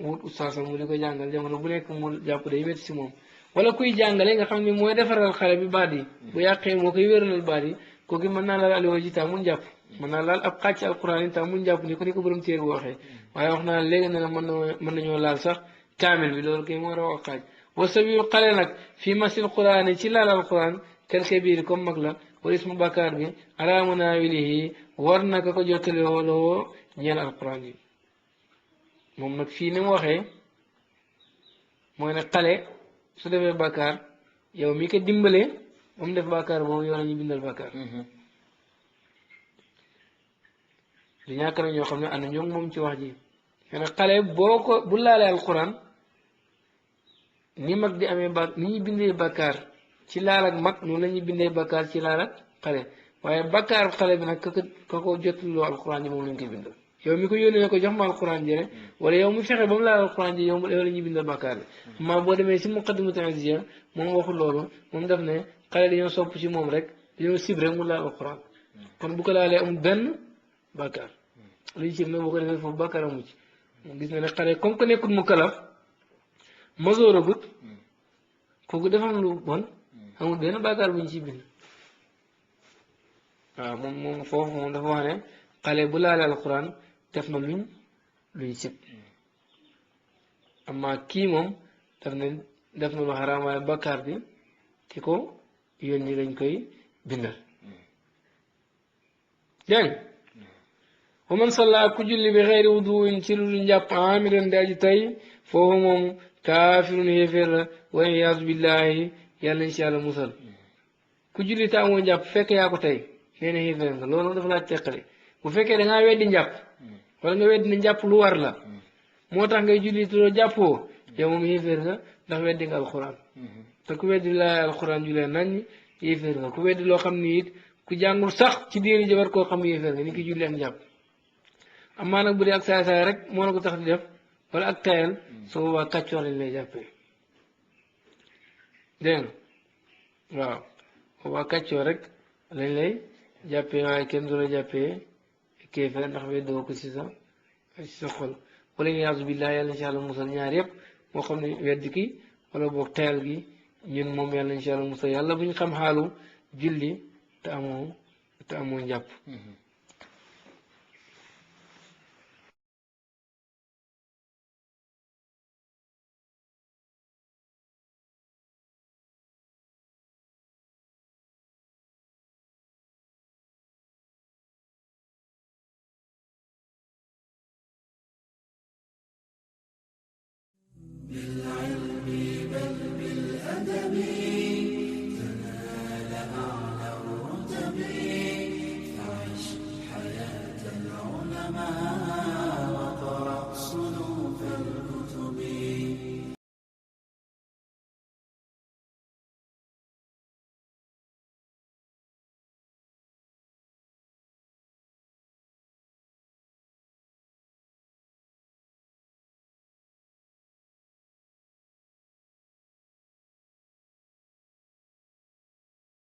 wut ustaasam mu di ko jàngal jamono bu nekk mu jàpp day métti si moom wala kuy jàngale nga xam ne mooy defaral xale bi baat yi bu yàqee moo koy wéralal baat yi kooku mën naa laal aliwa ji tam mun jàpp mën naa laal ab xaaj ci alquran yi tam mun jàpp ni ko borom téere bu waxee waaye wax naa léegi ne la mën nañoo laal sax kaamil bi loolu kay moo raw ak xaaj wa sabiyu xale nag fii masil quran yi ci laal alquran kel kabiir comme mag la wala ismu bàkkaar bi ala munaawilihi war na ka ko jottale woo ñeel alquran yi moom nag fii ni mu waxee mooy ne xale su defee bàkkaar yow mi ko dimbale ba mu def bàkkaar boobu yow la ñu bindal bàkkaar du ñàkk na ñoo xam ne ànd ñoom moom ci wax ji mais nag xale boo ko bu laalee alquran ni mag di amee ni ñuy bindee bàkkaar ci laal ak mag noonu la ñuy bindee bàkkaar ci laal ak xale waaye bàkkaar xale bi nag ka ko jotloo alquran ji moom lañ koy bindal yow mi ko yónnee ne ko jox ma alquran ji rek wala yow mi fexe ba mu laal alquran ji yow la ñuy bindal bàkkaar bi maa boo demee si muqaddimatu izziya moom waxul loolu moom daf ne xale dañoo sopp ci moom rek dañoo sib rek mu laal alquran kon bu ko laalee amul benn bàkkaar lu ñu sib nag boo ko defee foofu bàkkaar amu ci moom gis na ne xale comme que nekkul mu kalaf masoor agut kooku defam lu bon amul benn bàkkaar bu ñu ciy bind waaw moom foofu moom dafa wax ne xale bu laalee alquran def na luñ sib amma kii moom def na lu xaraam waaye bàkkaar bi ki ko yónni lañ koy bindal dégg wa man salla ku julli bi xeyri wuduin ci lu njàpp amiran di aji tay foofu moom kaafirun yéeféer la wa iyaazu billahi yàlla nañ si yàlla musal ku julli te amoo njàpp fekk yaa ko tey nee na yéeféer nga loolu dafa laa teqale bu fekkee da ngaa weddi njàpp wala nga weddi ne njàpp lu war la moo tax ngay julli te doo jàppoo yow moom yéeféer nga ndax weddi nga alxuraan te ku weddi laa alxuraan ju leen nañ yéeféer nga ku weddi loo xam ni it ku jàngul sax ci diini ji war koo xam yéeféer nga ni ki julli ak njàpp amaa nag bu dee ak saay saay rek moo la ko tax di def wala ak tayal soo boobaa kàccoor lañ lay jàppee dégg nga waaw boobaa kàccoor rek lañ lay jàppee waaye kenn du la jàppee kéeféer ndax weddoo ko si sa xol wala yaasu billaah yàlla insha allah musal ñaar yëpp moo xam ne weddi ki wala boog tayal gi ñun moom yàlla insha allah musal yàlla bu ñu xam xaalu julli te amoo njàpp بالله